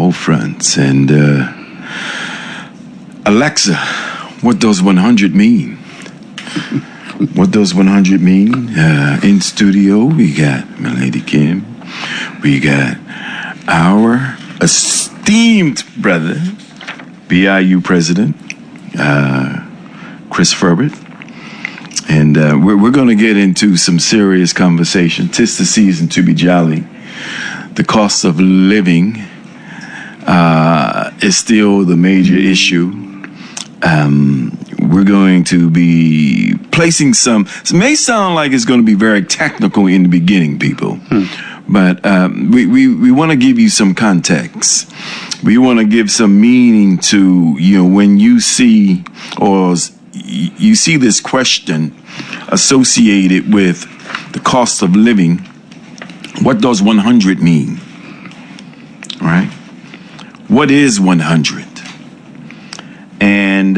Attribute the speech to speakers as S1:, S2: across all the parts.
S1: all fronts. And Alexa, what does 100 mean? What does 100 mean? In studio, we got Milady Kim. We got our esteemed brother, BIU president, Chris Furbert. And we're going to get into some serious conversation. 'Tis the season to be jolly. The cost of living is still the major issue. We're going to be placing some, it may sound like it's going to be very technical in the beginning, people, but we want to give you some context. We want to give some meaning to, when you see, or you see this question associated with the cost of living, what does 100 mean? All right? What is 100? And,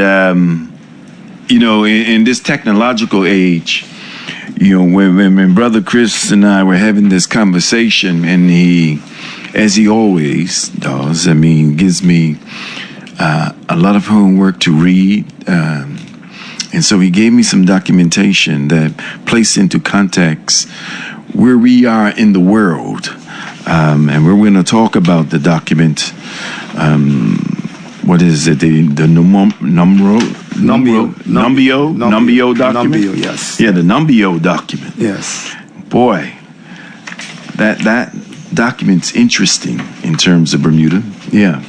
S1: in this technological age, when Brother Chris and I were having this conversation, and he, as he always does, gives me a lot of homework to read. And so he gave me some documentation that placed into context where we are in the world. And we're going to talk about the document. What is it? The Numbio document?
S2: Numbio, yes.
S1: Yeah, the Numbio document.
S2: Yes.
S1: Boy, that document's interesting in terms of Bermuda. Yeah,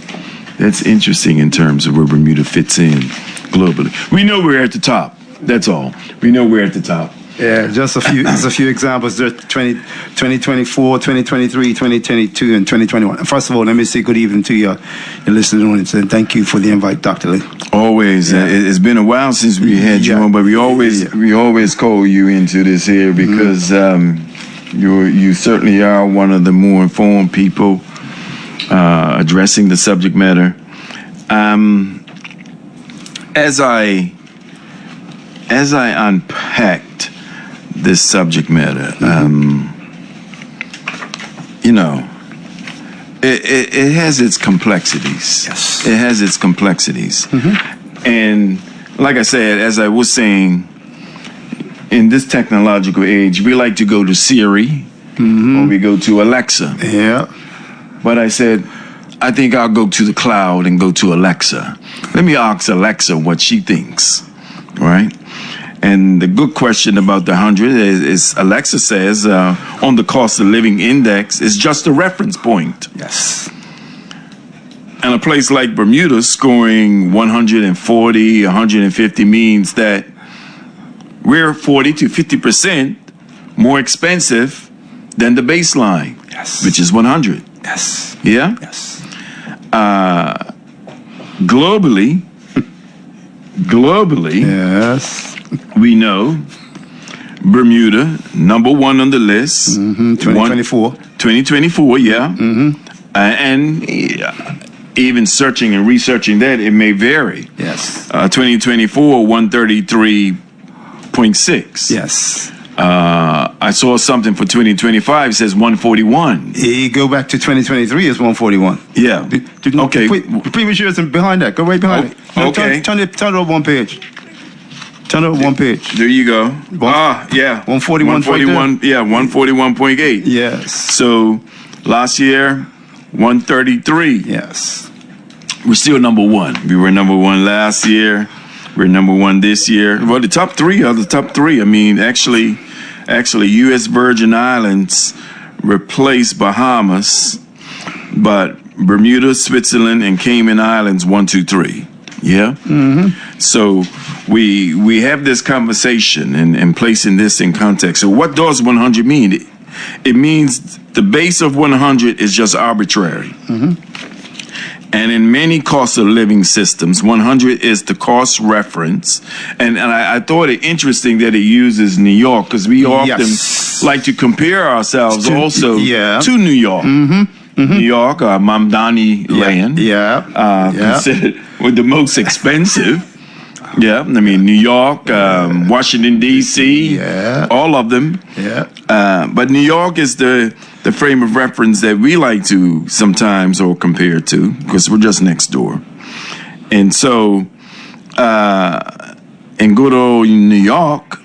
S1: that's interesting in terms of where Bermuda fits in globally. We know we're at the top. That's all. We know we're at the top.
S2: Yeah, just a few examples. There's 2024, 2023, 2022, and 2021. First of all, let me say good evening to your listening audience, and thank you for the invite, Dr. Lee.
S1: Always. Yeah. It's been a while since we had you on, but we always call you into this here because you certainly are one of the more informed people addressing the subject matter. As I unpacked this subject matter, it has its complexities.
S2: Yes.
S1: It has its complexities. And like I said, as I was saying, in this technological age, we like to go to Siri or we go to Alexa.
S2: Yeah.
S1: But I said, I think I'll go to the cloud and go to Alexa. Let me ask Alexa what she thinks, right? And the good question about the 100 is Alexa says on the cost of living index is just a reference point.
S2: Yes.
S1: And a place like Bermuda scoring 140, 150 means that we're 40 to 50% more expensive than the baseline,
S2: yes,
S1: which is 100.
S2: Yes.
S1: Yeah?
S2: Yes.
S1: Globally,
S2: yes,
S1: we know Bermuda, number one on the list.
S2: 2024.
S1: 2024, yeah. And even searching and researching that, it may vary.
S2: Yes.
S1: 2024, 133.6.
S2: Yes.
S1: I saw something for 2025, it says 141.
S2: You go back to 2023, it's 141.
S1: Yeah. Okay.
S2: The previous years and behind that. Go right behind it. No,
S1: okay.
S2: Turn it over one page. Turn it over one page.
S1: There you go. Yeah.
S2: 141.
S1: 141. Yeah, 141.8.
S2: Yes.
S1: So last year, 133.
S2: Yes.
S1: We're still number one. We were number one last year. We're number one this year. Well, the top three are the top three. Actually, U.S. Virgin Islands replaced Bahamas, but Bermuda, Switzerland, and Cayman Islands 1, 2, 3. Yeah. So we have this conversation and placing this in context. So what does 100 mean? It means the base of 100 is just arbitrary. And in many cost of living systems, 100 is the cost reference. And I thought it interesting that it uses New York because we often like to compare ourselves to New York. New York, Mamdani land, considered the most expensive. Yeah, I mean New York, Washington D.C., all of them.
S2: Yeah.
S1: But New York is the frame of reference that we like to sometimes or compare to because we're just next door. And so, in good old New York,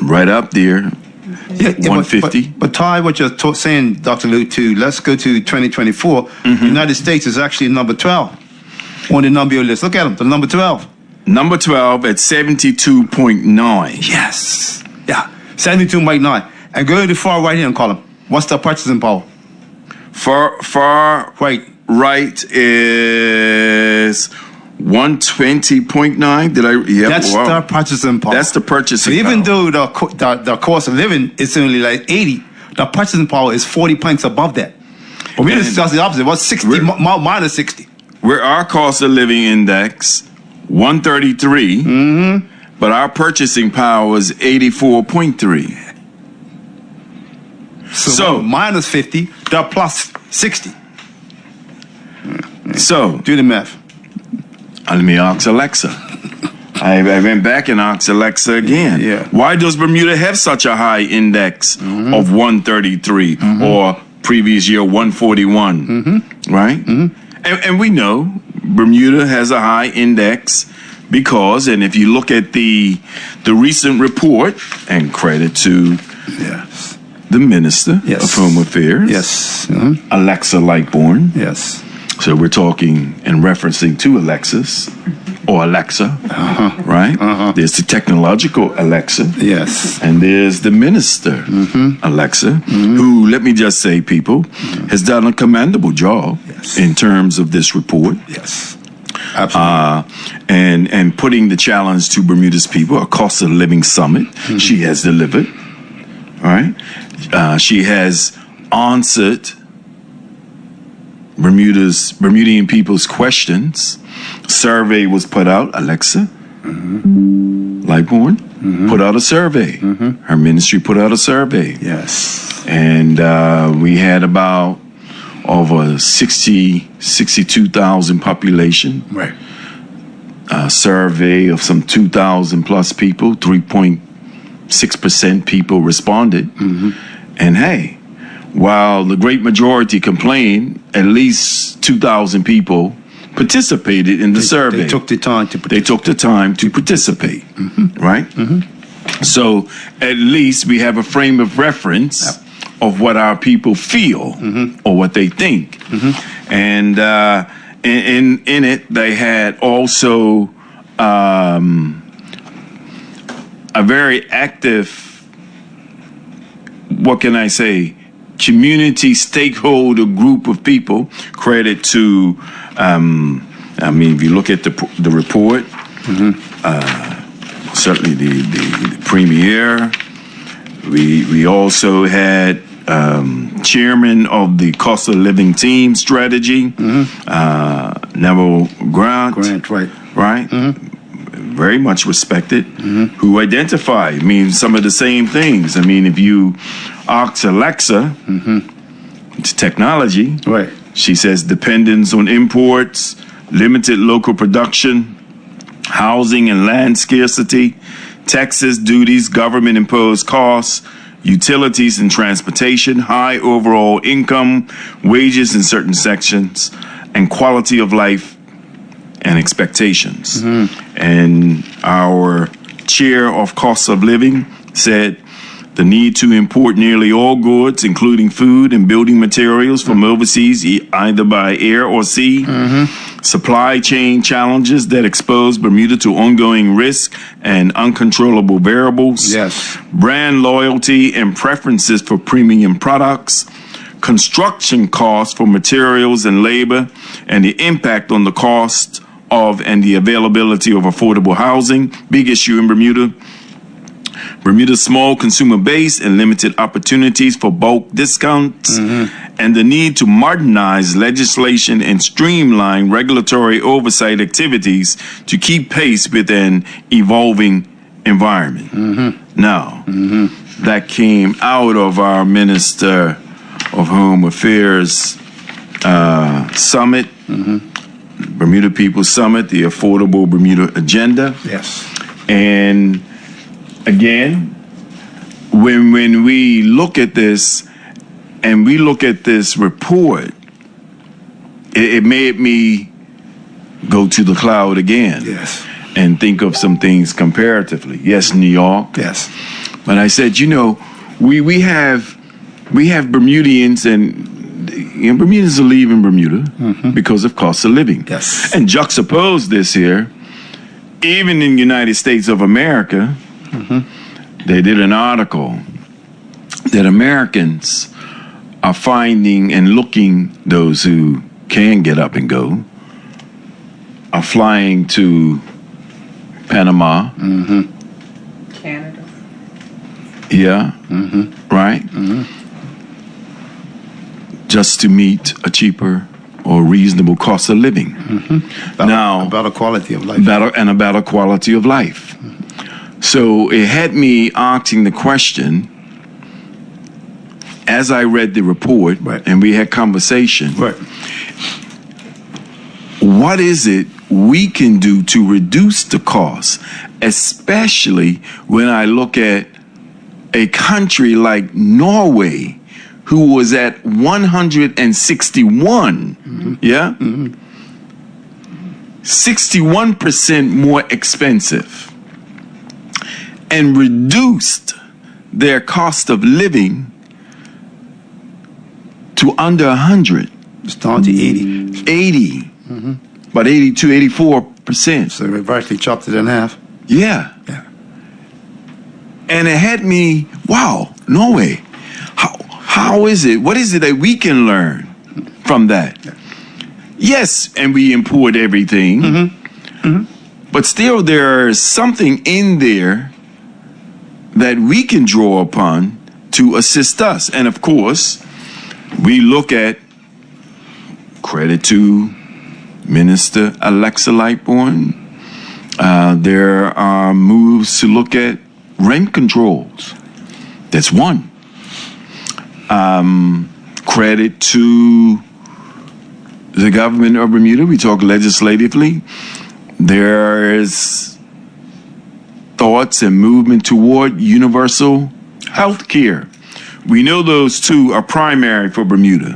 S1: right up there, 150.
S2: But tie what you're saying, Dr. Luke, to let's go to 2024. The United States is actually number 12 on the number your list. Look at them, the number 12.
S1: Number 12 at 72.9.
S2: Yes. Yeah. 72.9. And go to the far right hand column. What's the purchasing power?
S1: Far right is 120.9. Did I? Yeah.
S2: That's the purchasing power.
S1: That's the purchasing
S2: So even
S1: power.
S2: though the cost of living is only like 80, the purchasing power is 40 points above that. But we discussed the opposite. What's 60 minus 60?
S1: Where our cost of living index 133, but our purchasing power is 84.3.
S2: So minus 50, the plus 60.
S1: So
S2: Do the math.
S1: let me ask Alexa. I went back and asked Alexa again.
S2: Yeah.
S1: Why does Bermuda have such a high index of 133 or previous year 141? Right? And we know Bermuda has a high index because, and if you look at the recent report, and credit to the Minister of Home Affairs, Alexa Lightbourne.
S2: Yes.
S1: So we're talking and referencing to Alexis or Alexa, right? There's the technological Alexa.
S2: Yes.
S1: And there's the Minister, Alexa, who, let me just say, people, has done a commendable job in terms of this report.
S2: Yes. Absolutely.
S1: And putting the challenge to Bermuda's people, a cost of living summit. She has delivered, right? She has answered Bermudian people's questions. Survey was put out. Alexa Lightbourne put out a survey. Her ministry put out a survey.
S2: Yes.
S1: And we had about over 62,000 population.
S2: Right.
S1: A survey of some 2,000 plus people. 3.6% people responded. And hey, while the great majority complained, at least 2,000 people participated in the survey.
S2: They took the time to
S1: participate. Right? So at least we have a frame of reference of what our people feel or what they think. And in it, they had also a very active, what can I say, community stakeholder group of people. Credit to, I mean, if you look at the report, certainly the premier. We also had chairman of the cost of living team strategy, Neville Grant, right? Very much respected, who identify, I mean, some of the same things. I mean, if you ask Alexa, it's technology,
S2: Right.
S1: she says dependence on imports, limited local production, housing and land scarcity, taxes, duties, government imposed costs, utilities and transportation, high overall income, wages in certain sections, and quality of life and expectations. And our chair of cost of living said the need to import nearly all goods, including food and building materials from overseas, either by air or sea, supply chain challenges that expose Bermuda to ongoing risk and uncontrollable variables, brand loyalty and preferences for premium products, construction costs for materials and labor, and the impact on the cost of and the availability of affordable housing, big issue in Bermuda. Bermuda's small consumer base and limited opportunities for bulk discounts, and the need to modernize legislation and streamline regulatory oversight activities to keep pace with an evolving environment. Now, that came out of our Minister of Home Affairs summit. Bermuda People Summit, the Affordable Bermuda Agenda.
S2: Yes.
S1: And again, when we look at this and we look at this report, it made me go to the cloud again.
S2: Yes.
S1: And think of some things comparatively. Yes, New York.
S2: Yes.
S1: But I said, you know, we have Bermudians and Bermudians are leaving Bermuda because of cost of living.
S2: Yes.
S1: And juxtapose this here, even in the United States of America, they did an article that Americans are finding and looking, those who can get up and go, are flying to Panama.
S3: Canada.
S1: Yeah. Right? Just to meet a cheaper or reasonable cost of living. Now,
S2: A better quality of life.
S1: a better quality of life. So it had me asking the question as I read the report,
S2: Right.
S1: and we had conversation.
S2: Right.
S1: What is it we can do to reduce the cost, especially when I look at a country like Norway, who was at 161, 61% more expensive, and reduced their cost of living to under 100.
S2: It's down to 80.
S1: 80, about 82, 84%.
S2: So we virtually chopped it in half.
S1: Yeah.
S2: Yeah.
S1: And it had me, wow, Norway. How is it? What is it that we can learn from that? Yes, and we import everything, but still there's something in there that we can draw upon to assist us. And of course, we look at, credit to Minister Alexa Lightbourne, there are moves to look at rent controls. That's one. Credit to the government of Bermuda. We talk legislatively. There is thoughts and movement toward universal health care. We know those two are primary for Bermuda.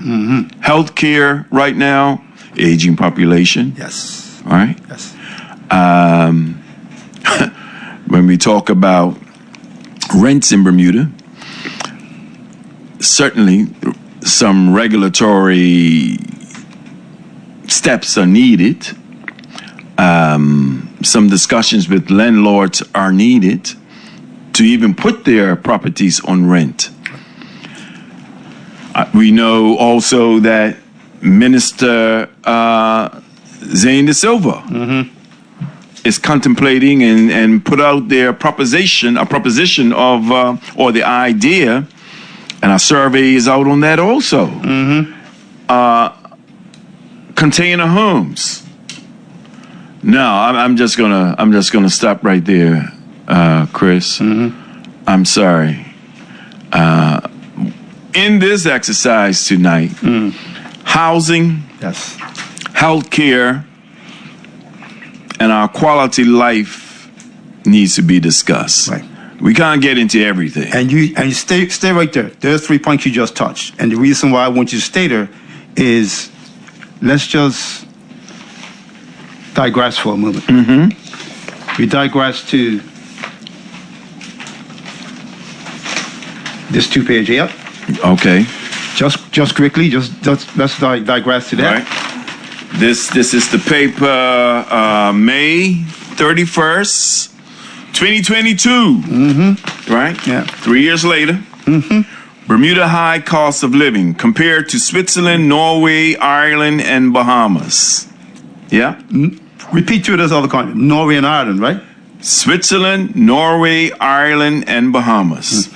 S1: Health care right now, aging population.
S2: Yes.
S1: All right.
S2: Yes.
S1: When we talk about rents in Bermuda, certainly some regulatory steps are needed. Some discussions with landlords are needed to even put their properties on rent. We know also that Minister Zane de Silva is contemplating and put out their proposition of, or the idea, and our survey is out on that also. Container homes. Now, I'm just gonna stop right there, Chris. I'm sorry. In this exercise tonight, housing,
S2: Yes.
S1: health care, and our quality life needs to be discussed.
S2: Right.
S1: We can't get into everything.
S2: And you stay right there. There's 3 points you just touched. And the reason why I want you to stay there is, let's just digress for a moment. We digress to this 2-page here.
S1: Okay.
S2: Just quickly, let's digress to that.
S1: Right. This is the paper, May 31st, 2022. Right?
S2: Yeah.
S1: 3 years later. Bermuda high cost of living compared to Switzerland, Norway, Ireland, and Bahamas. Yeah?
S2: Repeat to those other countries. Norway and Ireland, right?
S1: Switzerland, Norway, Ireland, and Bahamas.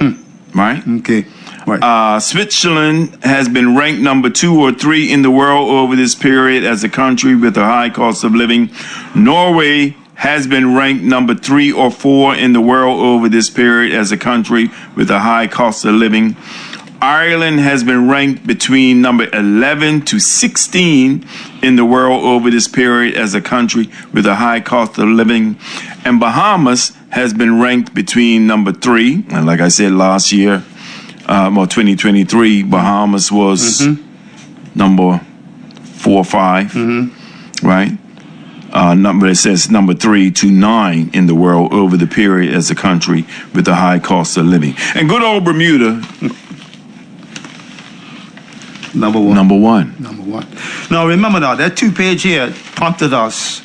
S1: Right?
S2: Okay. Right.
S1: Switzerland has been ranked number 2 or 3 in the world over this period as a country with a high cost of living. Norway has been ranked number 3 or 4 in the world over this period as a country with a high cost of living. Ireland has been ranked between number 11 to 16 in the world over this period as a country with a high cost of living. And Bahamas has been ranked between number 3. And like I said last year, 2023, Bahamas was number 4 or 5, right? It says number 3 to 9 in the world over the period as a country with a high cost of living. And good old Bermuda,
S2: Number one.
S1: number 1.
S2: Number one. Now remember now, that 2-page here prompted us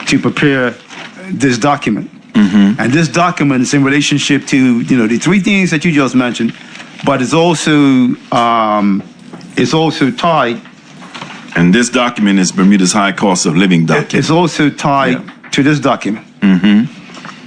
S2: to prepare this document. And this document is in relationship to, the 3 things that you just mentioned, but it's also tied.
S1: And this document is Bermuda's high cost of living document.
S2: It's also tied to this document.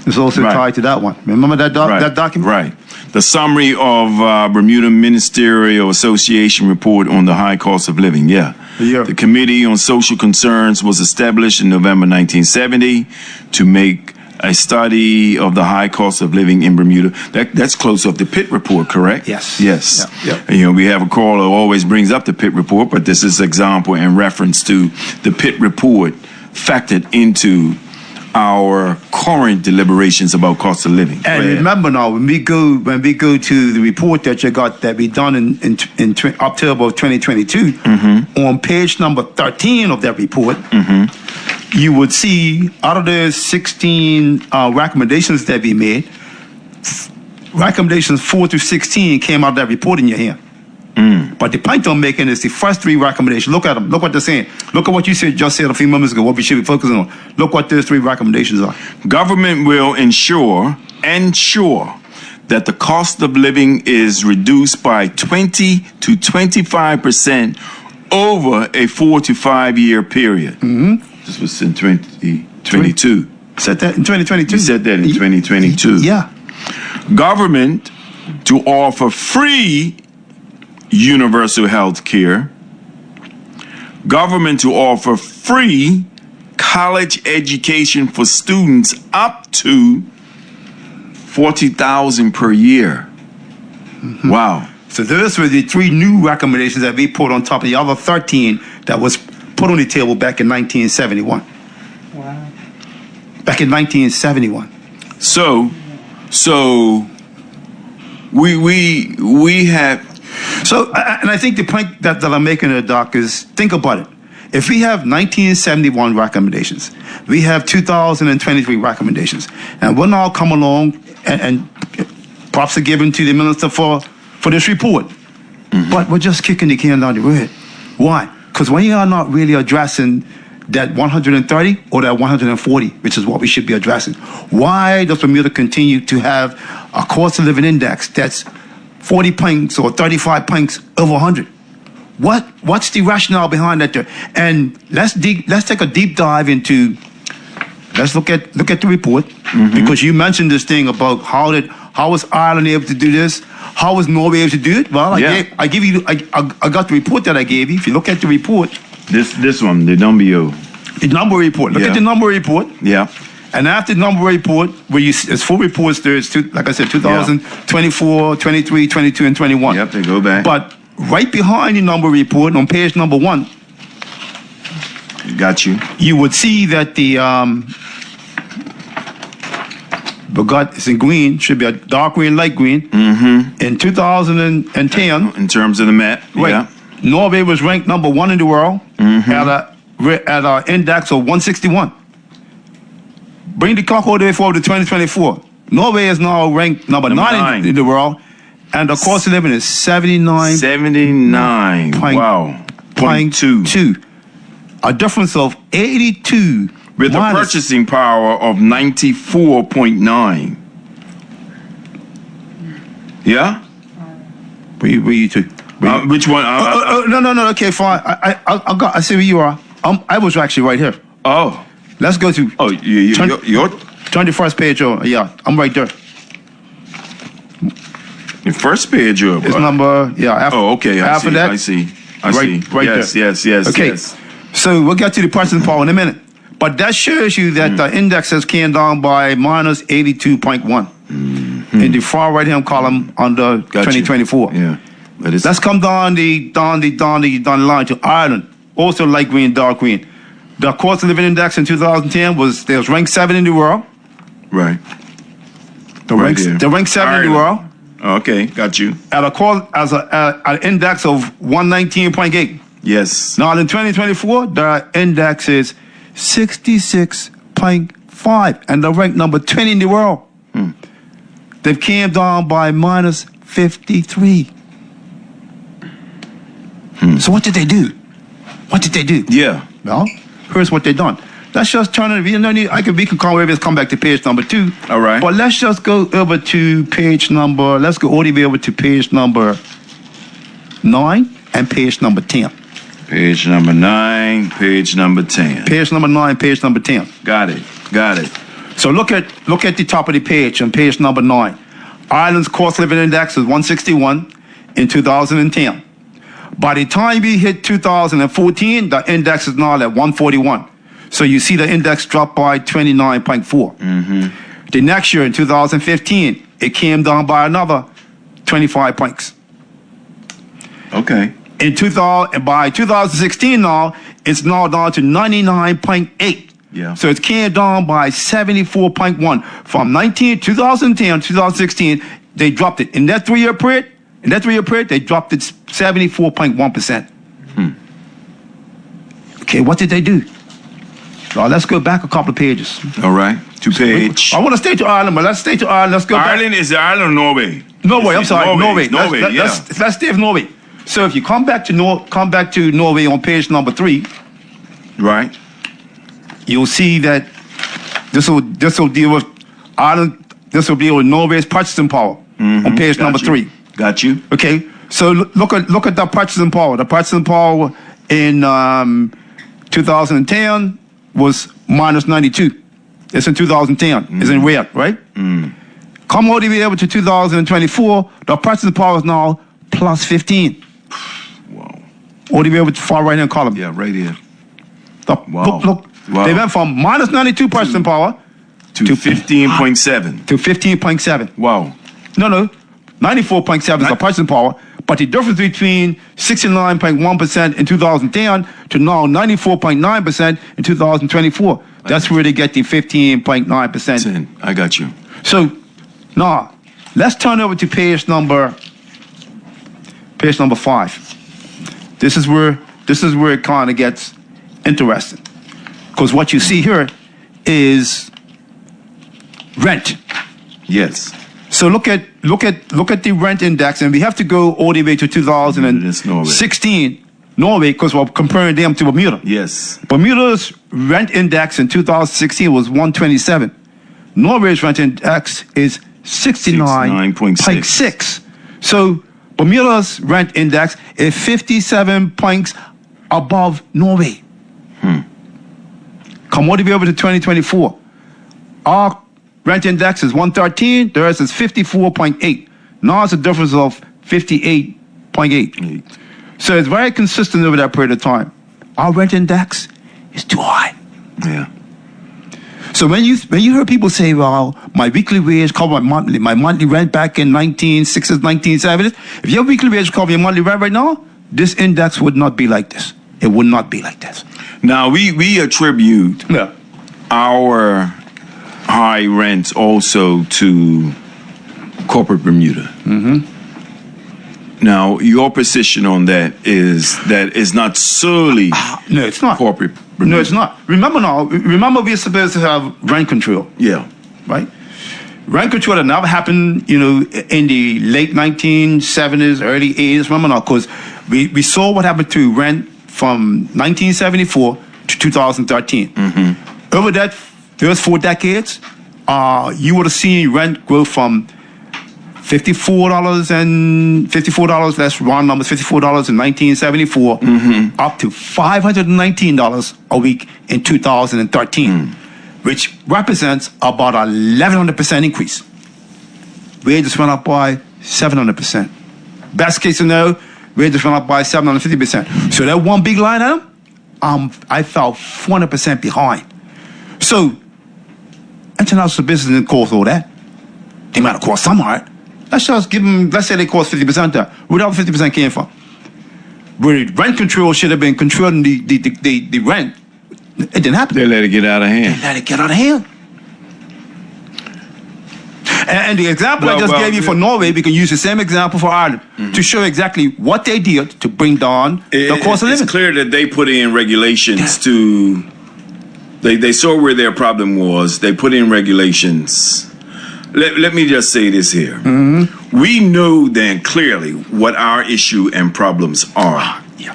S2: It's also tied to that one. Remember that that document?
S1: Right. The summary of Bermuda Ministerial Association report on the high cost of living. Yeah. The Committee on Social Concerns was established in November 1970 to make a study of the high cost of living in Bermuda. That's close up the Pitt report, correct?
S2: Yes.
S1: Yes.
S2: Yeah.
S1: And, we have a caller who always brings up the Pitt report, but this is example in reference to the Pitt report factored into our current deliberations about cost of living.
S2: And remember now, when we go to the report that you got that we done in October of 2022, on page number 13 of that report, you would see out of the 16 recommendations that we made, recommendations 4 through 16 came out of that report in your hand. But the point I'm making is the first 3 recommendations. Look at them. Look what they're saying. Look at what you just said a few moments ago, what we should be focusing on. Look what those 3 recommendations are.
S1: Government will ensure that the cost of living is reduced by 20 to 25% over a 4 to 5 year period. This was in 2022.
S2: Said that in 2022?
S1: You said that in 2022.
S2: Yeah.
S1: Government to offer free universal health care. Government to offer free college education for students up to $40,000 per year. Wow.
S2: So those were the 3 new recommendations that we put on top of the other 13 that was put on the table back in 1971.
S3: Wow.
S2: Back in 1971.
S1: So we have.
S2: So, and I think the point that I'm making there, Doc, is think about it. If we have 1971 recommendations, we have 2023 recommendations, and we'll now come along and props are given to the minister for this report. But we're just kicking the can down the road. Why? Because we are not really addressing that 130 or that 140, which is what we should be addressing. Why does Bermuda continue to have a cost of living index that's 40 points or 35 points over 100? What's the rationale behind that there? And let's take a deep dive into. Let's look at the report, because you mentioned this thing about how was Ireland able to do this? How was Norway able to do it? Well, I got the report that I gave you. If you look at the report,
S1: this one, the number
S2: report. Look at the number report.
S1: Yeah.
S2: And after the number report, where it's 4 reports there, it's like I said, 2024, 23, 22, and 21.
S1: Yep, they go back.
S2: But right behind the number report, on page number 1,
S1: got you.
S2: You would see that it's in green, should be a dark green, light green. In 2010,
S1: in terms of the map,
S2: right, Norway was ranked number 1 in the world at an index of 161. Bring the clock all the way forward to 2024. Norway is now ranked number 9 in the world, and the cost of living is 79.
S1: 79. Wow.
S2: 0.2. A difference of 82.
S1: With a purchasing power of 94.9. Yeah?
S2: Where you two?
S1: Which one?
S2: No. Okay, fine. I see where you are. I was actually right here.
S1: Oh.
S2: Let's go to.
S1: Oh, you're
S2: 21st page. Yeah, I'm right there.
S1: The first page up.
S2: It's number. Yeah. After,
S1: okay.
S2: After that,
S1: I see.
S2: Right
S1: yes,
S2: there.
S1: Yes.
S2: Okay.
S1: Yes.
S2: So we'll get to the purchasing power in a minute. But that shows you that the index has came down by minus 82.1 in the far right-hand column under 2024.
S1: Yeah. But it's
S2: Let's come down the line to Ireland. Also light green, dark green. The cost of living index in 2010 was ranked 7 in the world.
S1: right.
S2: The
S1: Right
S2: ranked
S1: here.
S2: the ranked 7 in the world.
S1: Okay, got you.
S2: At an index of 119.8.
S1: Yes.
S2: Now in 2024, the index is 66.5, and they're ranked number 20 in the world. They've came down by minus 53. So what did they do? What did they do?
S1: Yeah.
S2: Well, here's what they done. Let's just turn it. We can come back to page number 2.
S1: All right.
S2: But let's just go over to page number. Let's go all the way over to page number 9 and page number 10.
S1: Page number 9, page number 10.
S2: Page number 9, page number 10.
S1: Got it. Got it.
S2: So look at the top of the page on page number 9. Ireland's cost living index is 161 in 2010. By the time we hit 2014, the index is now at 141. So you see the index dropped by 29.4. The next year in 2015, it came down by another 25 points.
S1: Okay.
S2: By 2016 now, it's now down to 99.8.
S1: Yeah.
S2: So it came down by 74.1. From 2010 to 2016, they dropped it. In that 3-year period, they dropped it 74.1%. Okay, what did they do? Well, let's go back a couple of pages.
S1: All right. To page.
S2: I want to stay to Ireland, but let's stay to Ireland. Let's go
S1: Ireland is Ireland or Norway?
S2: back. Norway, I'm sorry, Norway.
S1: Norway,
S2: Let's stay with Norway. So if you come back to Norway on page number 3,
S1: Right.
S2: you'll see that this will deal with Ireland. This will deal with Norway's purchasing power on page
S1: Got
S2: number
S1: you.
S2: 3.
S1: Got you.
S2: Okay, so look at the purchasing power. The purchasing power in 2010 was minus 92. It's in 2010. It's in red, right? Come all the way over to 2024. The purchasing power is now plus 15.
S1: Wow.
S2: All the way over to the far right hand column.
S1: Yeah, right here.
S2: Look.
S1: Wow.
S2: They went from minus 92 purchasing power
S1: To 15.7.
S2: to 15.7.
S1: Wow.
S2: No, 94.7 is the purchasing power, but the difference between 69.1% in 2010 to now 94.9% in 2024, that's where they get the 15.9%.
S1: 10. I got you.
S2: So now let's turn over to page number 5. This is where it kind of gets interesting, because what you see here is rent.
S1: Yes.
S2: So look at the rent index, and we have to go all the way to 2016, Norway, because we're comparing them to Bermuda.
S1: Yes.
S2: Bermuda's rent index in 2016 was 127. Norway's rent index is 69.6. So Bermuda's rent index is 57 points above Norway. Come all the way over to 2024. Our rent index is 113, theirs is 54.8. Now it's a difference of 58.8. So it's very consistent over that period of time. Our rent index is too high.
S1: Yeah.
S2: So when you hear people say, well, my weekly wage covered my monthly rent back in 1960s, 1970s, if your weekly wage covered your monthly rent right now, this index would not be like this. It would not be like this.
S1: Now, we attribute our high rents also to corporate Bermuda. Now, your position on that is not solely
S2: No, it's not.
S1: corporate Bermuda.
S2: No, it's not. Remember we're supposed to have rent control,
S1: Yeah.
S2: right? Rent control that never happened, in the late 1970s, early 80s. Remember now, because we saw what happened to rent from 1974 to 2013. Over those 4 decades, you would have seen rent grow from $54, let's round numbers, $54 in 1974, up to $519 a week in 2013, which represents about 1,100% increase. Wages went up by 700%. Best case scenario, wages went up by 750%. So that one big line item, I fell 400% behind. So international business didn't cause all that. They might have caused some of it, Let's just give them, let's say they cost 50% there. Where that 50% came from? Where rent control should have been controlling the rent. It didn't happen.
S1: They let it get out of hand.
S2: Let it get out of hand. And the example I just gave you for Norway, we can use the same example for Ireland to show exactly what they did to bring down the cost of living.
S1: It's clear that they put in regulations to. They saw where their problem was. They put in regulations. Let me just say this here. We know then clearly what our issue and problems are.
S2: Yeah.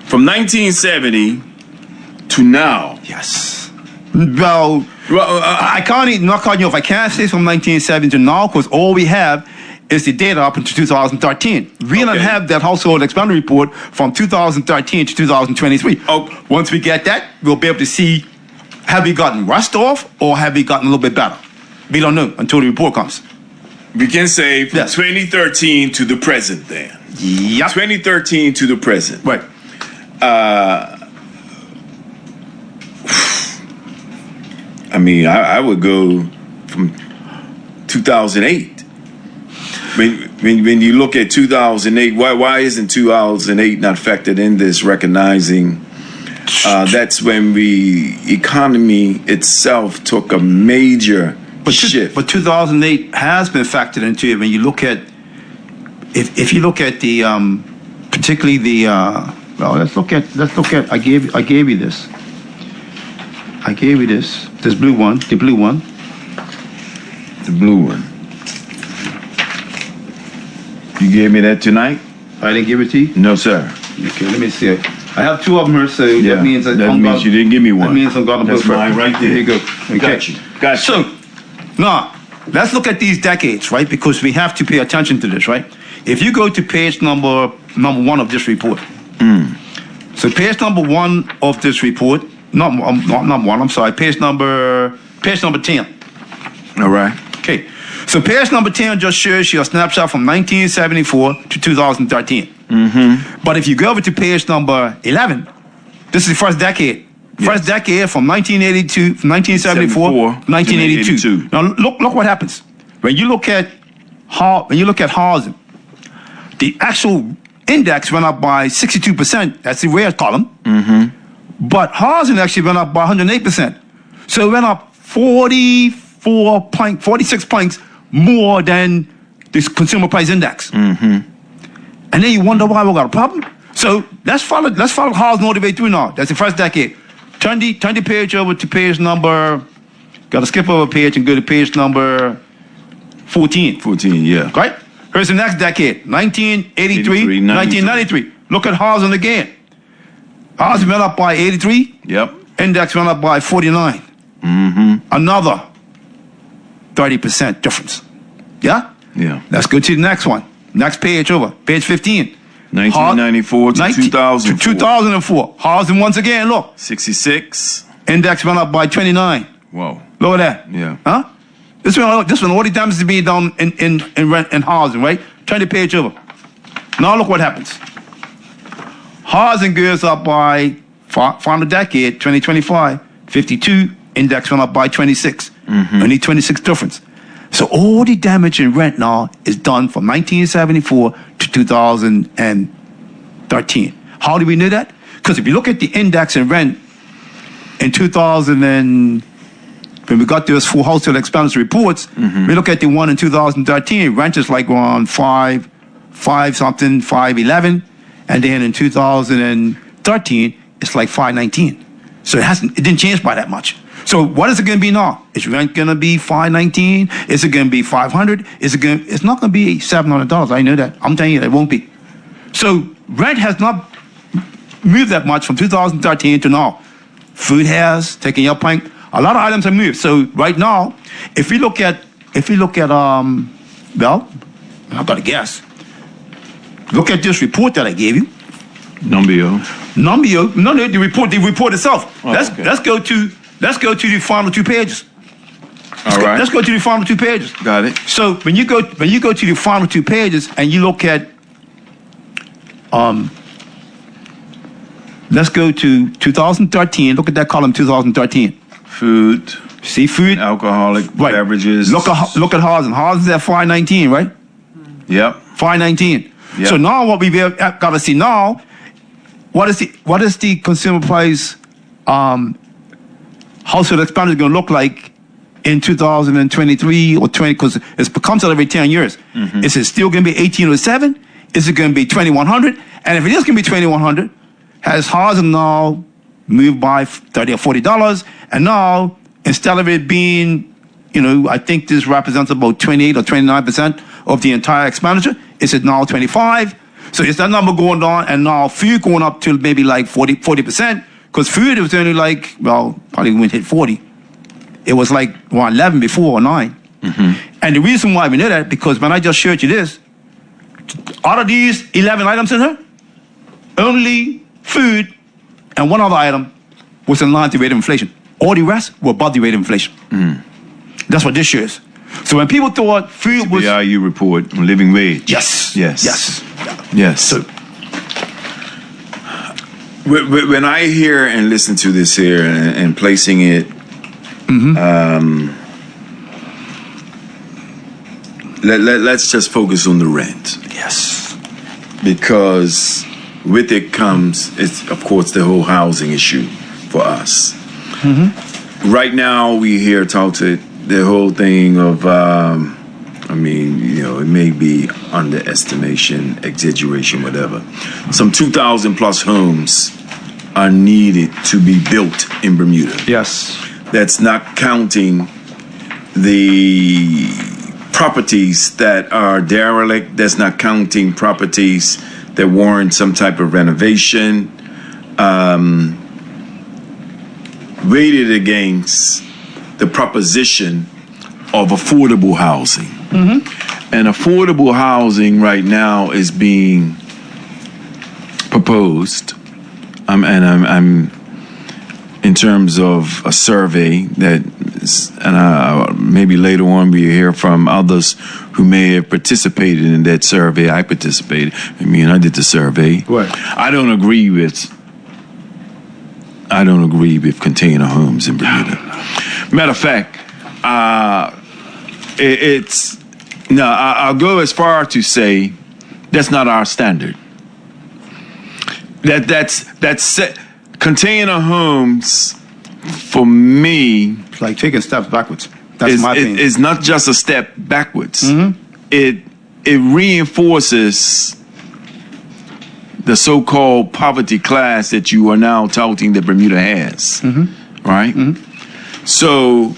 S1: From 1970 to now.
S2: Yes. Well, I can't even knock on you if I can't say from 1970 to now, because all we have is the data up until 2013. We don't have that household expenditure report from 2013 to 2023.
S1: Oh.
S2: Once we get that, we'll be able to see, have we gotten worse off or have we gotten a little bit better? We don't know until the report comes.
S1: We can say from
S2: Yes.
S1: 2013 to the present then.
S2: Yep.
S1: 2013 to the present.
S2: Right.
S1: I mean, I would go from 2008. When you look at 2008, why isn't 2008 not factored in this, recognizing that's when the economy itself took a major shift.
S2: But 2008 has been factored into it when you look at, if you look at the, particularly the, well, let's look at, I gave you this. I gave you this blue one, the blue one.
S1: The blue one. You gave me that tonight?
S2: I didn't give it to you?
S1: No, sir.
S2: Okay, let me see it. I have two of them here, so that means
S1: that means you didn't give me one.
S2: That means I'm going to
S1: That's mine right there.
S2: Here you go. Okay.
S1: Got you.
S2: So, now, let's look at these decades, right? Because we have to pay attention to this, right? If you go to page number one of this report. So page number one of this report, not one, I'm sorry, page number 10.
S1: All right.
S2: Okay. So page number 10 just shows you a snapshot from 1974 to 2013. But if you go over to page number 11, this is the first decade. First decade from 1974 to 1982. Now look what happens. When you look at housing, the actual index went up by 62%. That's the red column. But housing actually went up by 108%. So it went up 46 points more than this consumer price index. And then you wonder why we got a problem. So let's follow housing all the way through now. That's the first decade. Turn the page over to page number, got to skip over a page and go to page number 14.
S1: 14, yeah.
S2: Right? Here's the next decade, 1983, 1993. Look at housing again. Housing went up by 83.
S1: Yep.
S2: Index went up by 49. Another 30% difference. Yeah?
S1: Yeah.
S2: Let's go to the next one. Next page over, page 15.
S1: 1994 to 2004.
S2: To 2004. Housing once again, look.
S1: 66.
S2: Index went up by 29.
S1: Whoa.
S2: Look at that.
S1: Yeah.
S2: Huh? This one all the damage is being done in rent and housing, right? Turn the page over. Now look what happens. Housing goes up by, final decade, 2025, 52. Index went up by 26. Only 26 difference. So all the damage in rent now is done from 1974 to 2013. How do we know that? Because if you look at the index in rent in 2000 and when we got those full household expense reports, we look at the one in 2013, rent is like around 511, and then in 2013 it's like 519. So it didn't change by that much. So what is it going to be now? Is rent going to be $519? Is it going to be $500? It's not going to be $700. I know that. I'm telling you, it won't be. So rent has not moved that much from 2013 to now. Food has, taking your point. A lot of items have moved. So right now, if we look at, well, I've got to guess. Look at this report that I gave you.
S1: Numbio.
S2: No, the report itself.
S1: Oh, okay.
S2: Let's go to the final two pages. Let's go to the final two pages.
S1: Got it.
S2: So when you go to the final two pages and you look at let's go to 2013. Look at that column 2013.
S1: Food.
S2: See food,
S1: Alcoholic
S2: right.
S1: beverages.
S2: Look at housing. Housing's at 519, right?
S1: Yep.
S2: 519.
S1: Yep.
S2: So now what we've got to see now, what is the consumer price household expenditure going to look like in 2023 or 20? Because it becomes out every 10 years.
S1: Mm-hmm.
S2: Is it still going to be 1807? Is it going to be 2100? And if it is going to be 2100, has housing now moved by $30 or $40? And now, instead of it being, I think this represents about 28 or 29% of the entire expenditure, is it now 25? So is that number going down, and now food going up to maybe like 40%? Because food was only like, probably wouldn't hit 40. It was like 11 before or 9.
S1: Mm-hmm.
S2: And the reason why we know that, because when I just showed you this, out of these 11 items in here, only food and one other item was in line with the rate of inflation. All the rest were above the rate of inflation.
S1: Mm.
S2: That's what this shows. So when people thought food was...
S1: The IU report on living wage.
S2: Yes.
S1: Yes.
S2: Yes.
S1: Yes.
S2: So,
S1: when I hear and listen to this here and placing it, let's just focus on the rent.
S2: yes.
S1: Because with it comes, it's, of course, the whole housing issue for us.
S2: Mm-hmm.
S1: Right now, we hear touted the whole thing of, it may be underestimation, exaggeration, whatever. Some 2,000 plus homes are needed to be built in Bermuda.
S2: Yes.
S1: That's not counting the properties that are derelict. That's not counting properties that warrant some type of renovation. Weighted against the proposition of affordable housing. Mm-hmm. And affordable housing right now is being proposed. I'm in terms of a survey that, maybe later on we hear from others who may have participated in that survey. I participated. I did the survey.
S2: Right.
S1: I don't agree with container homes in Bermuda. Matter of fact, I'll go as far to say that's not our standard. That's container homes for me.
S2: It's like taking steps backwards. That's my opinion.
S1: It's not just a step backwards.
S2: Mm-hmm.
S1: It reinforces the so-called poverty class that you are now touting that Bermuda has, right? Mm-hmm. So,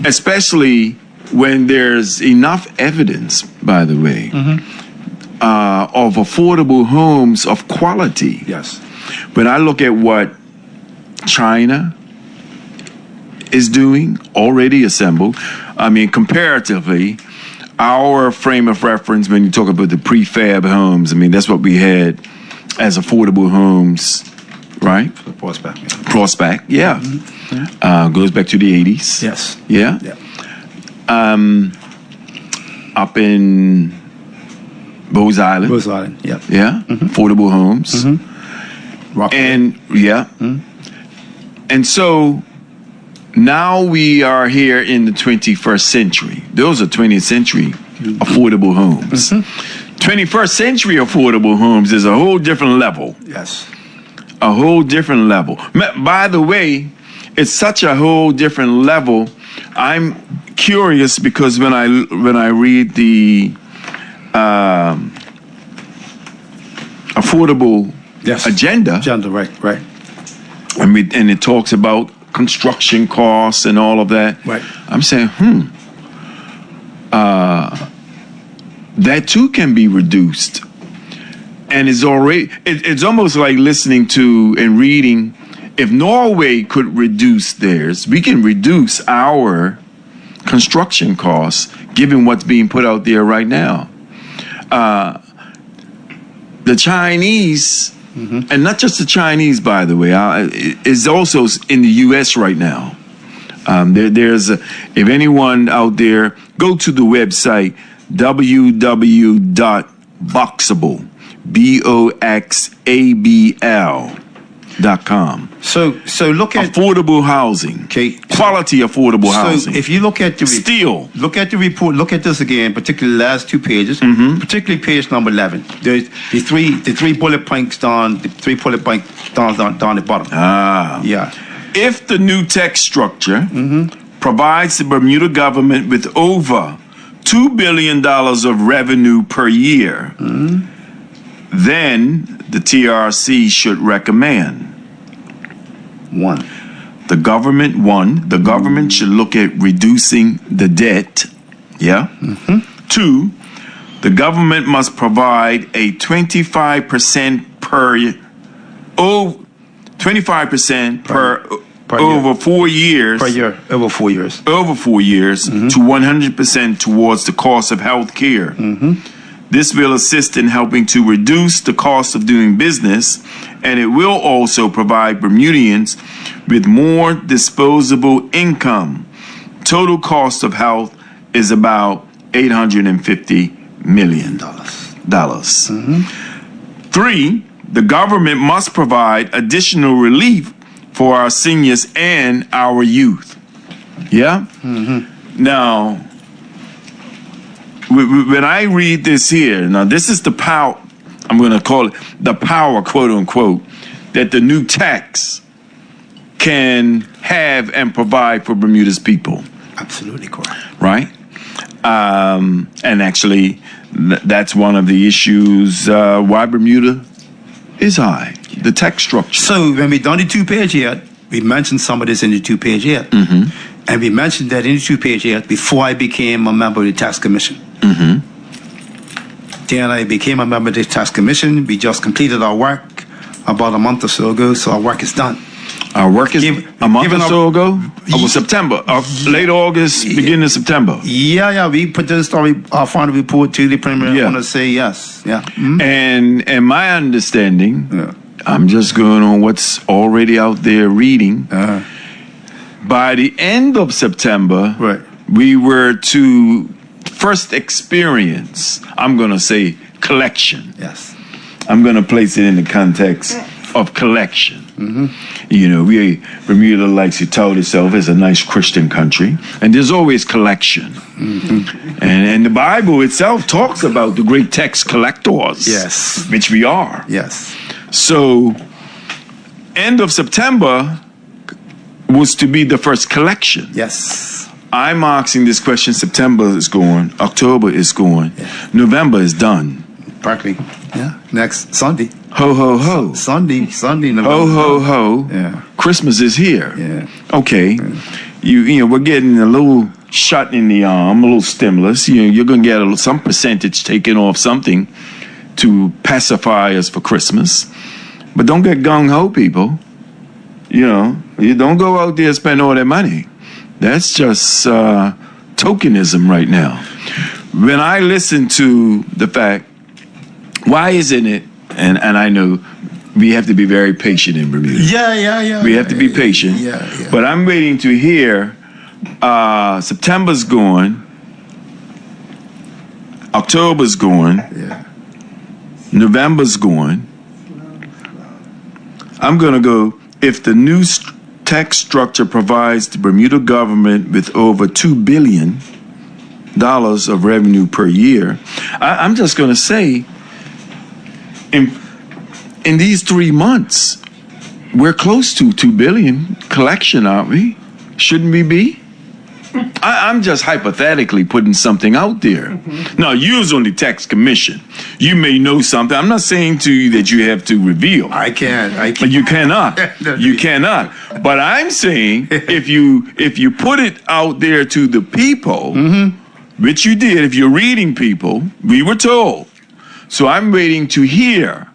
S1: especially when there's enough evidence, by the way, of affordable homes of quality.
S2: Yes.
S1: When I look at what China is doing, already assembled, comparatively, our frame of reference, when you talk about the prefab homes, that's what we had as affordable homes, right?
S2: Prospect. Yeah.
S1: Prospect, yeah. Mm-hmm. Goes back to the 80s.
S2: Yes.
S1: Yeah?
S2: Yeah.
S1: Up in Bose Island.
S2: Bose Island, yeah.
S1: Yeah? Mm-hmm. Affordable homes.
S2: Mm-hmm.
S1: And, yeah. Mm-hmm. And so now we are here in the 21st century. Those are 20th century affordable homes. 21st century affordable homes is a whole different level.
S2: Yes.
S1: A whole different level. By the way, it's such a whole different level. I'm curious because when I read the affordable agenda,
S2: right.
S1: And it talks about construction costs and all of that.
S2: Right.
S1: I'm saying, that too can be reduced. And it's almost like listening to and reading. If Norway could reduce theirs, we can reduce our construction costs given what's being put out there right now. The Chinese, and not just the Chinese, by the way, is also in the U.S. right now. If anyone out there, go to the website www.boxable, BOXABL,
S2: So look at
S1: Affordable housing.
S2: Okay.
S1: Quality affordable
S2: So
S1: housing.
S2: if you look at the
S1: Still.
S2: look at the report, look at this again, particularly the last 2 pages, particularly page number 11. There's the three bullet points down the bottom. Yeah.
S1: If the new tax structure provides the Bermuda government with over $2 billion of revenue per year, then the TRC should recommend the government should look at reducing the debt. Yeah. 2, the government must provide a 25%
S2: Per
S1: over 4 years.
S2: Per year, over 4 years.
S1: Over 4 years to 100% towards the cost of health care. This will assist in helping to reduce the cost of doing business, and it will also provide Bermudians with more disposable income. Total cost of health is about $850 million. 3, the government must provide additional relief for our seniors and our youth. Yeah? Now, when I read this here, now this is the power, I'm going to call it the power, quote unquote, that the new tax can have and provide for Bermuda's people.
S2: Absolutely correct.
S1: Right? And actually, that's one of the issues why Bermuda is high, the tax structure.
S2: So when we done the 2-page yet, we mentioned some of this in the 2-page yet. And we mentioned that in the 2-page yet before I became a member of the tax commission. Then I became a member of the tax commission. We just completed our work about a month or so ago, so our work is done.
S1: Our work is a month or so ago? Was September, late August, beginning of September.
S2: Yeah, we produced our final report to the premier. I want to say yes. Yeah.
S1: And my understanding, I'm just going on what's already out there reading. By the end of September, we were to first experience, I'm going to say, collection.
S2: Yes.
S1: I'm going to place it in the context of collection. You know, Bermuda likes to tout itself as a nice Christian country, and there's always collection. And the Bible itself talks about the great tax collectors,
S2: yes,
S1: which we are.
S2: Yes.
S1: So, end of September was to be the first collection.
S2: Yes.
S1: I'm asking this question. September is going, October is going, November is done.
S2: Practically. Yeah. Next Sunday.
S1: Ho, ho, ho.
S2: Sunday, November.
S1: Ho, ho, ho.
S2: Yeah.
S1: Christmas is here.
S2: Yeah.
S1: Okay. Yeah. You know, we're getting a little shot in the arm, a little stimulus. You know, you're going to get some percentage taken off something to pacify us for Christmas. But don't get gung-ho, people. You know, you don't go out there and spend all that money. That's just tokenism right now. When I listen to the fact, why isn't it, and I know we have to be very patient in Bermuda.
S2: Yeah.
S1: We have to be patient.
S2: Yeah.
S1: But I'm waiting to hear September's going, October's going, November's going. I'm going to go, if the new tax structure provides the Bermuda government with over $2 billion of revenue per year, I'm just going to say, in these 3 months, we're close to $2 billion collection, aren't we? Shouldn't we be? I'm just hypothetically putting something out there. Now, you're on the tax commission. You may know something. I'm not saying to you that you have to reveal.
S2: I can't.
S1: But you cannot. You cannot. But I'm saying if you put it out there to the people, which you did, if you're reading people, we were told. So I'm waiting to hear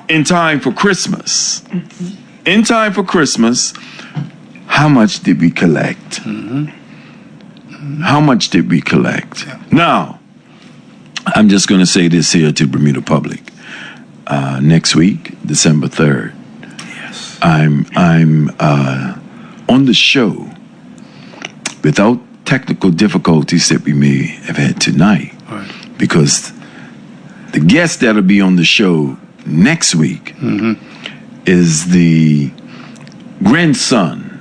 S1: in time for Christmas. In time for Christmas, how much did we collect? How much did we collect? Now, I'm just going to say this here to Bermuda public. Next week, December 3rd, I'm on the show without technical difficulties that we may have had tonight, because the guest that'll be on the show next week is the grandson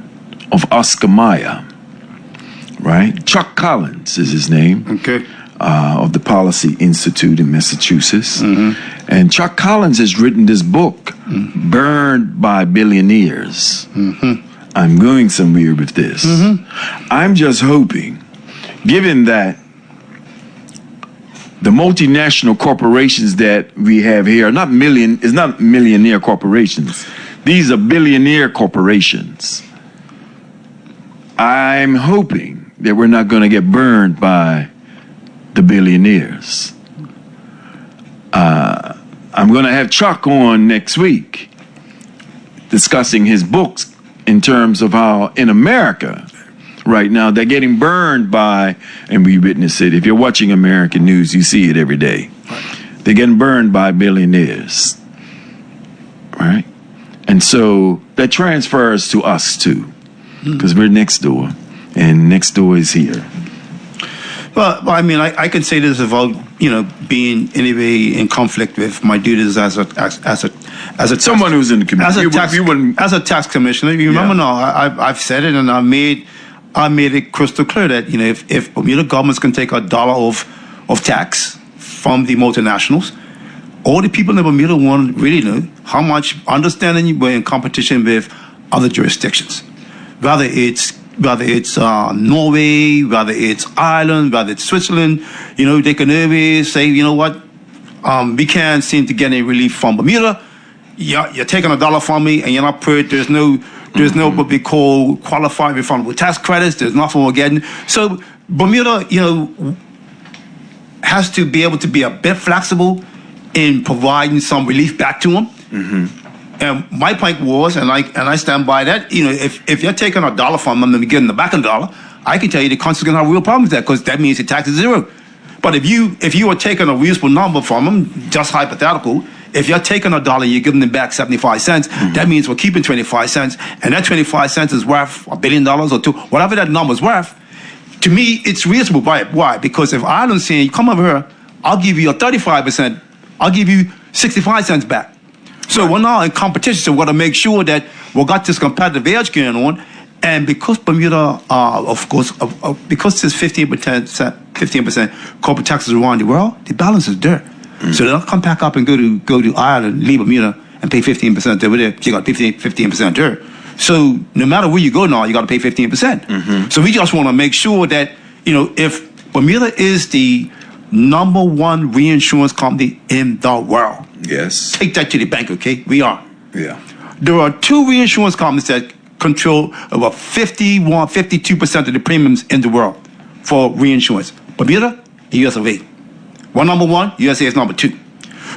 S1: of Oscar Mayer, right? Chuck Collins is his name.
S2: Okay.
S1: Of the Policy Institute in Massachusetts. And Chuck Collins has written this book, Burned by Billionaires. I'm going somewhere with this. I'm just hoping, given that the multinational corporations that we have here are not millionaire corporations. These are billionaire corporations. I'm hoping that we're not going to get burned by the billionaires. I'm going to have Chuck on next week discussing his books in terms of how in America right now they're getting burned by, and we witness it. If you're watching American news, you see it every day. They're getting burned by billionaires, right? And so that transfers to us too, because we're next door, and next door is here.
S2: Well, I mean, I can say this without, being anyway in conflict with my duties as a
S1: Someone who's in the community.
S2: As a tax commissioner. You remember now, I've said it, and I made it crystal clear that if Bermuda governments can take $1 of tax from the multinationals, all the people in Bermuda want to really know how much understanding we're in competition with other jurisdictions, whether it's Norway, whether it's Ireland, whether it's Switzerland. They can always say, we can't seem to get any relief from Bermuda. You're taking $1 from me, and you're not paid. There's no what we call qualified refundable tax credits. There's nothing we're getting. So Bermuda, has to be able to be a bit flexible in providing some relief back to them. And my point was, and I stand by that, if you're taking $1 from them and getting the back $1, I can tell you the country's going to have real problems with that, because that means the tax is zero. But if you are taking a reasonable number from them, just hypothetical, if you're taking $1, you're giving them back 75 cents, that means we're keeping 25 cents, and that 25 cents is worth $1 billion or two, whatever that number's worth. To me, it's reasonable. Why? Because if Ireland's saying, come over here, I'll give you a 35%, I'll give you 65 cents back. So we're now in competition, so we've got to make sure that we've got this competitive edge going on. And because Bermuda, of course, because there's 15% corporate taxes around the world, the balance is there. So they'll come back up and go to Ireland, leave Bermuda, and pay 15% over there. You got to pay 15% there. So no matter where you go now, you got to pay 15%. So we just want to make sure that, if Bermuda is the #1 reinsurance company in the world.
S1: Yes.
S2: Take that to the bank, okay? We are.
S1: Yeah.
S2: There are 2 reinsurance companies that control about 52% of the premiums in the world for reinsurance. Bermuda and US of A. One #1, USA is #2.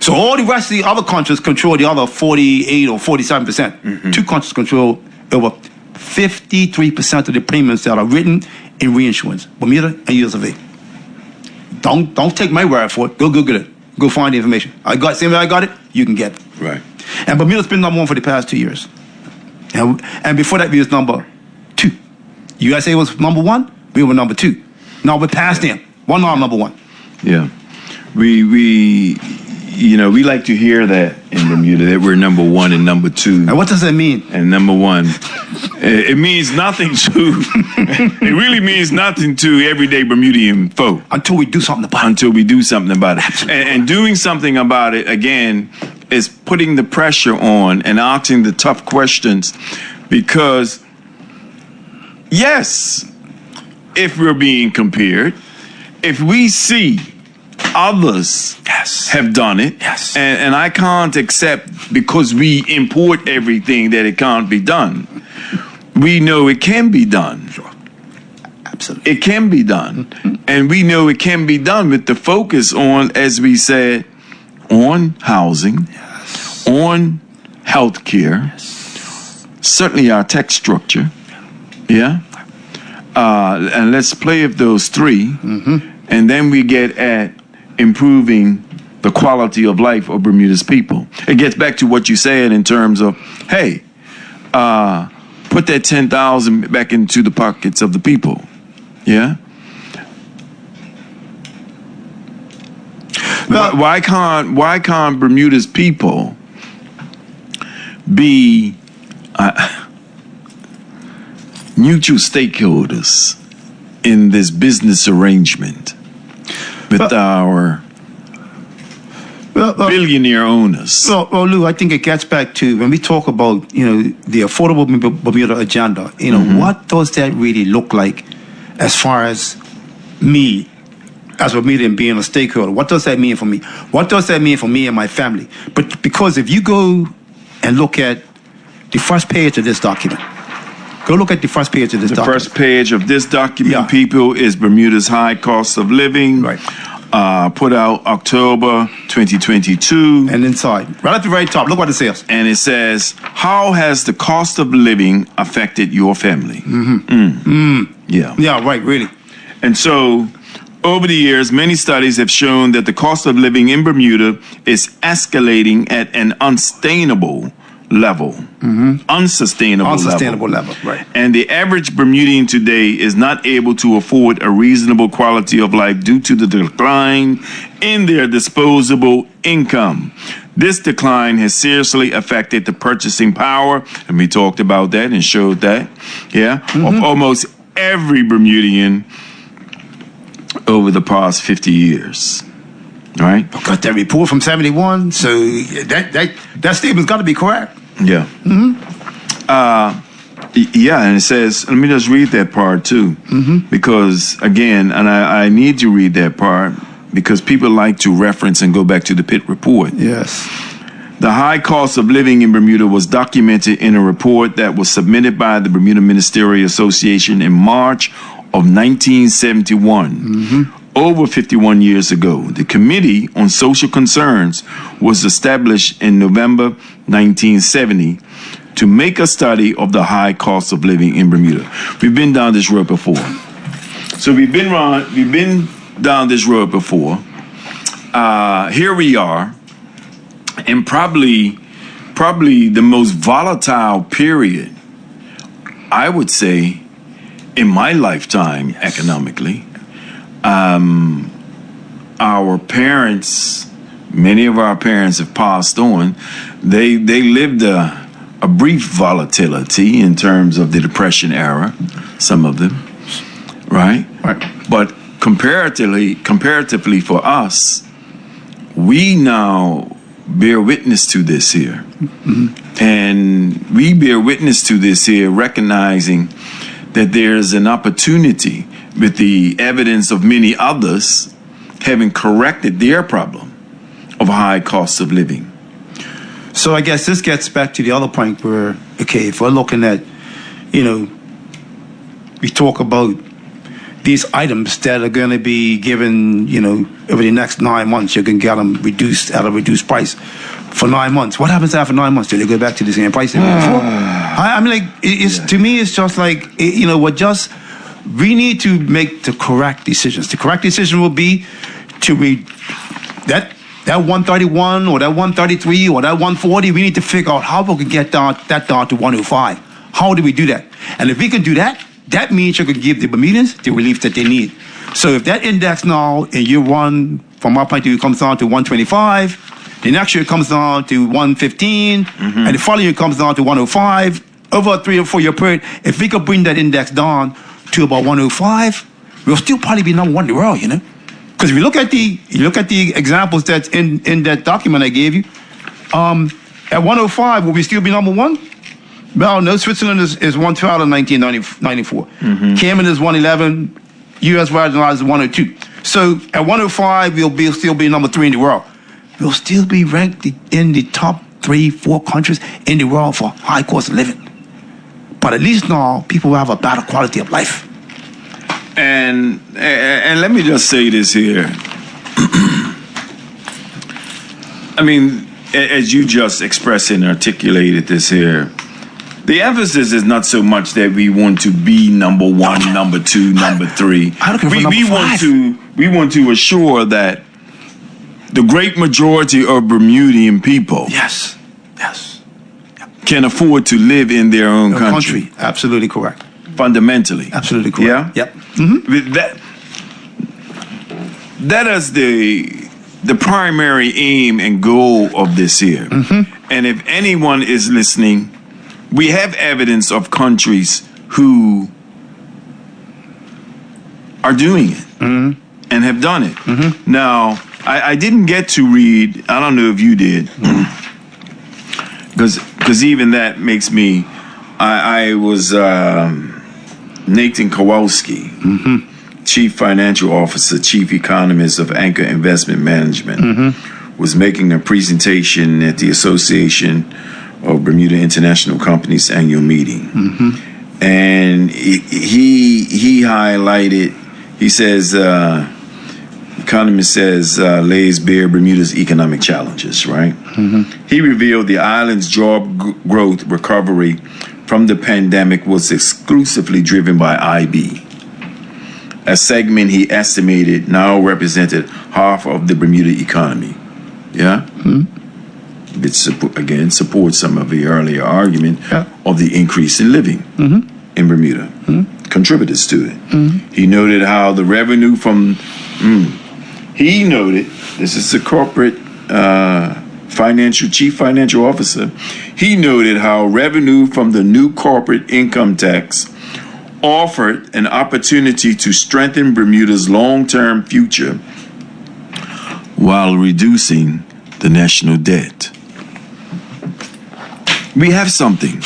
S2: So all the rest of the other countries control the other 48 or 47%. 2 countries control over 53% of the premiums that are written in reinsurance. Bermuda and US of A. Don't take my word for it. Go Google it. Go find the information. Same way I got it, you can get it.
S1: Right.
S2: And Bermuda's been #1 for the past 2 years. And before that, we was #2. USA was #1, we were #2. Now we're past them. We're now #1.
S1: Yeah. We like to hear that in Bermuda, that we're #1 and #2.
S2: And what does that mean?
S1: And #1, it means nothing to, it really means nothing to everyday Bermudian folk.
S2: Until we do something about it.
S1: Until we do something about it. And doing something about it, again, is putting the pressure on and asking the tough questions, because, yes, if we're being compared, if we see others have done it, and I can't accept, because we import everything, that it can't be done. We know it can be done.
S2: Sure. Absolutely.
S1: It can be done. And we know it can be done with the focus on, as we said, on housing, on health care, certainly our tax structure, and let's play with those 3, and then we get at improving the quality of life of Bermuda's people. It gets back to what you said in terms of, hey, put that 10,000 back into the pockets of the people. Yeah. Well, why can't Bermuda's people be mutual stakeholders in this business arrangement with our billionaire owners.
S2: Well, Lou, I think it gets back to when we talk about, the affordable Bermuda agenda, what does that really look like as far as me, as Bermuda and being a stakeholder? What does that mean for me? What does that mean for me and my family? But because if you go and look at the first page of this document, go look at the first page of this document.
S1: The first page of this document,
S2: Yeah.
S1: people, is Bermuda's high cost of living.
S2: Right.
S1: Put out October 2022.
S2: And inside, right at the very top, look what it says.
S1: And it says, how has the cost of living affected your family? Yeah.
S2: Yeah, right, really.
S1: And so, over the years, many studies have shown that the cost of living in Bermuda is escalating at an unsustainable level.
S2: Unsustainable level, right.
S1: And the average Bermudian today is not able to afford a reasonable quality of life due to the decline in their disposable income. This decline has seriously affected the purchasing power, and we talked about that and showed that, of almost every Bermudian over the past 50 years. All right?
S2: Got that report from 71, so that statement's got to be correct.
S1: Yeah. Yeah, and it says, let me just read that part too. Because, again, and I need to read that part because people like to reference and go back to the Pitt report.
S2: Yes.
S1: The high cost of living in Bermuda was documented in a report that was submitted by the Bermuda Ministerial Association in March of 1971. Over 51 years ago. The Committee on Social Concerns was established in November 1970 to make a study of the high cost of living in Bermuda. We've been down this road before. So we've been down this road before. Here we are, and probably the most volatile period, I would say, in my lifetime economically. Our parents, many of our parents have passed on. They lived a brief volatility in terms of the Depression era, some of them, right?
S2: Right.
S1: But comparatively for us, we now bear witness to this here. And we bear witness to this here, recognizing that there's an opportunity with the evidence of many others having corrected their problem of high cost of living.
S2: So I guess this gets back to the other point where, okay, if we're looking at, we talk about these items that are going to be given, over the next 9 months, you can get them reduced at a reduced price for 9 months. What happens after 9 months? Do they go back to the same price they were before? I mean, like, to me, it's just like, we need to make the correct decisions. The correct decision will be to read that 131 or that 133 or that 140. We need to figure out how we can get that down to 105. How do we do that? And if we can do that, that means you can give the Bermudans the relief that they need. So if that index now in year one, from our point of view, comes down to 125, the next year it comes down to 115, and the following year comes down to 105, over a 3 or 4 year period, if we could bring that index down to about 105, we'll still probably be number one in the world, Because if you look at the examples that's in that document I gave you, at 105, will we still be number one? Well, no, Switzerland is 112 in 1994. Cayman is 111. U.S. Virgin Islands is 102. So at 105, we'll still be number 3 in the world. We'll still be ranked in the top 3-4 countries in the world for high cost of living. But at least now, people will have a better quality of life.
S1: And let me just say this here. I mean, as you just expressed and articulated this here, the emphasis is not so much that we want to be number one, number two, number three. We want to assure that the great majority of Bermudian people
S2: Yes.
S1: can afford to live in their own country.
S2: Absolutely correct.
S1: Fundamentally.
S2: Absolutely correct.
S1: Yeah?
S2: Yep.
S1: That is the primary aim and goal of this here. and if anyone is listening, we have evidence of countries who are doing it and have done it. Now, I didn't get to read, I don't know if you did, because even that makes me, I was Nathan Kowalski, Chief Financial Officer, Chief Economist of Anchor Investment Management, was making a presentation at the Association of Bermuda International Companies annual meeting. And he highlighted, he says, economist says, lays bare Bermuda's economic challenges, right? He revealed the island's job growth recovery from the pandemic was exclusively driven by IB, a segment he estimated now represented half of the Bermuda economy. Yeah? Which, again, supports some of the earlier argument of the increase in living in Bermuda. Contributors to it. He noted how the revenue from... He noted, this is the corporate chief financial officer, he noted how revenue from the new corporate income tax offered an opportunity to strengthen Bermuda's long-term future while reducing the national debt. We have something.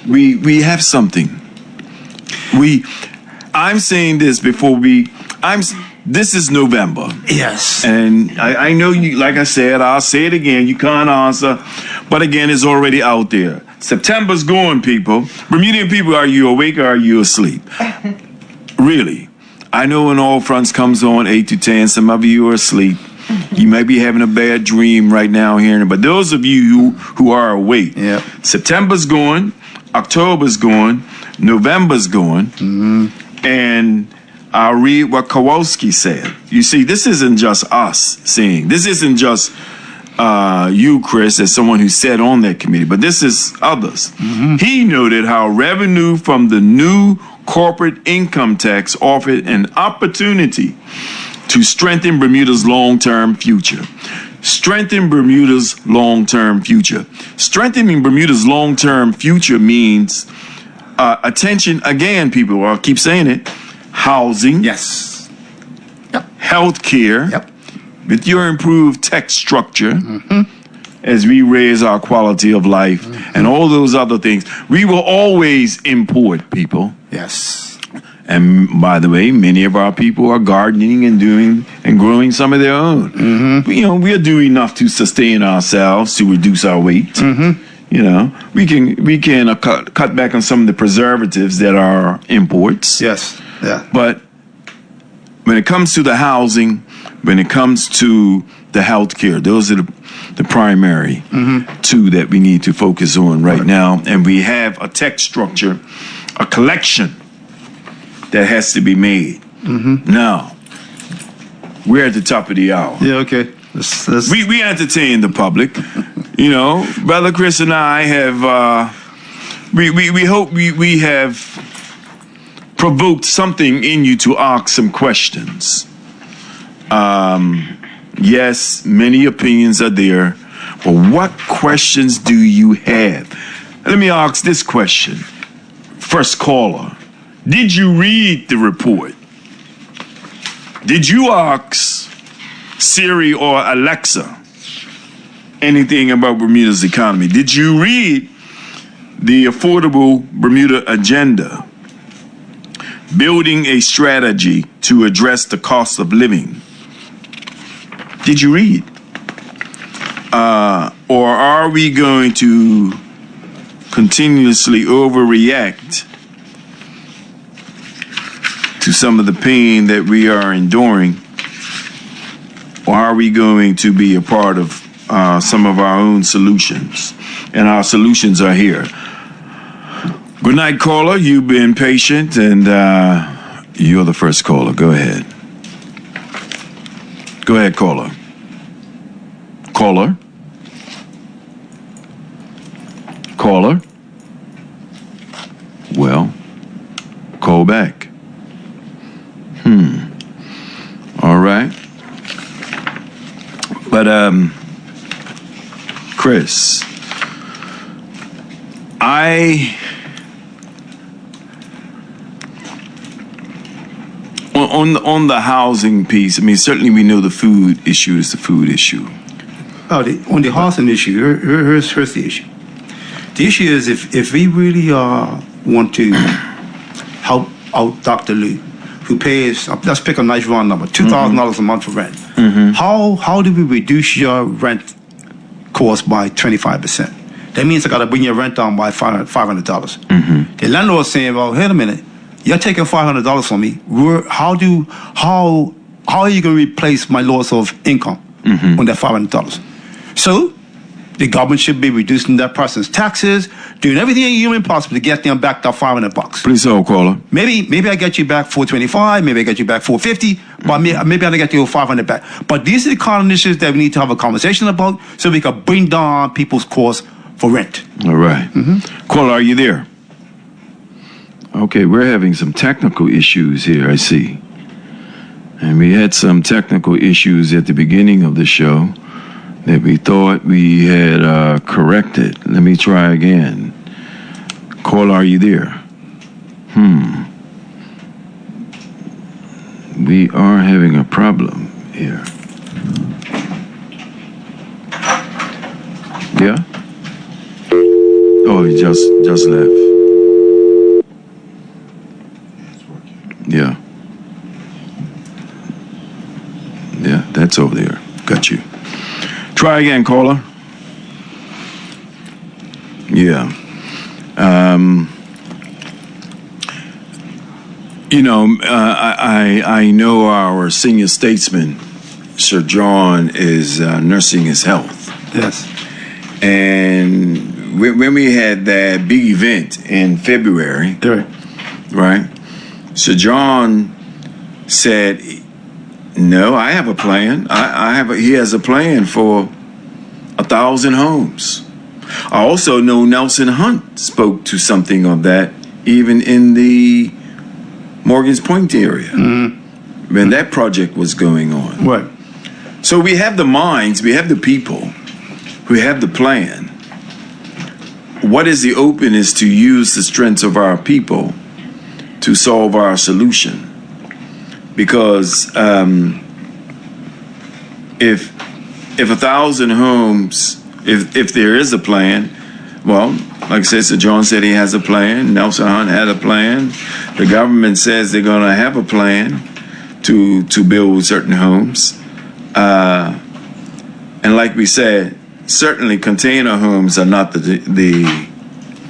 S1: We have something. I'm saying this before this is November.
S2: Yes.
S1: And I know you, like I said, I'll say it again, you can't answer, but again, it's already out there. September's going, people. Bermudian people, are you awake or are you asleep? Really. I know when All Fronts comes on 8 to 10, some of you are asleep. You might be having a bad dream right now hearing it, but those of you who are awake, September's going, October's going, November's going, and I'll read what Kowalski said. You see, this isn't just us saying. This isn't just you, Chris, as someone who sat on that committee, but this is others. He noted how revenue from the new corporate income tax offered an opportunity to strengthen Bermuda's long-term future. Strengthen Bermuda's long-term future. Strengthening Bermuda's long-term future means attention, again, people, I'll keep saying it, housing, health care, with your improved tech structure, as we raise our quality of life and all those other things. We will always import people.
S2: Yes.
S1: And by the way, many of our people are gardening and doing and growing some of their own. You know, we'll do enough to sustain ourselves, to reduce our weight. You know, we can cut back on some of the preservatives that are imports.
S2: Yes. Yeah.
S1: But when it comes to the housing, when it comes to the health care, those are the primary two that we need to focus on right now. And we have a tech structure, a collection that has to be made. Now, we're at the top of the hour.
S2: Yeah, okay.
S1: We entertain the public. You know, Brother Chris and I have, we hope we have provoked something in you to ask some questions. Yes, many opinions are there, but what questions do you have? Let me ask this question. First caller, did you read the report? Did you ask Siri or Alexa anything about Bermuda's economy? Did you read the Affordable Bermuda Agenda, building a strategy to address the cost of living? Did you read? Or are we going to continuously overreact to some of the pain that we are enduring? Or are we going to be a part of some of our own solutions? And our solutions are here. Good night, caller. You've been patient, and you're the first caller. Go ahead. Go ahead, caller. Caller? Caller? Well, call back. All right. But, Chris, Chris, on the housing piece, I mean, certainly we know the food issue is the food issue.
S2: Oh, on the housing issue, here's the issue. The issue is if we really want to help out Dr. Lou, who pays, let's pick a nice round number, $2,000 a month for rent. How do we reduce your rent cost by 25%? That means I got to bring your rent down by $500. The landlord is saying, well, wait a minute, you're taking $500 from me. How are you going to replace my loss of income on that $500? So the government should be reducing that person's taxes, doing everything humanly possible to get them back that $500.
S1: Please hold, caller.
S2: Maybe I get you back $425, maybe I get you back $450, but maybe I get you $500 back. But these are the kind of issues that we need to have a conversation about so we can bring down people's costs for rent.
S1: All right. Caller, are you there? Okay, we're having some technical issues here, I see. And we had some technical issues at the beginning of the show that we thought we had corrected. Let me try again. Caller, are you there? We are having a problem here. Yeah? Oh, he just left. Yeah. Yeah, that's over there. Got you. Try again, caller. Yeah. I know our senior statesman, Sir John, is nursing his health.
S2: Yes.
S1: And when we had that big event in February, right? Sir John said, no, I have a plan. He has a plan for 1,000 homes. I also know Nelson Hunt spoke to something of that, even in the Morgan's Point area, when that project was going on.
S2: Right.
S1: So we have the minds, we have the people, we have the plan. What is the openness to use the strengths of our people to solve our solution? Because if 1,000 homes, if there is a plan, well, like I said, Sir John said he has a plan. Nelson Hunt had a plan. The government says they're going to have a plan to build certain homes. And like we said, certainly container homes are not the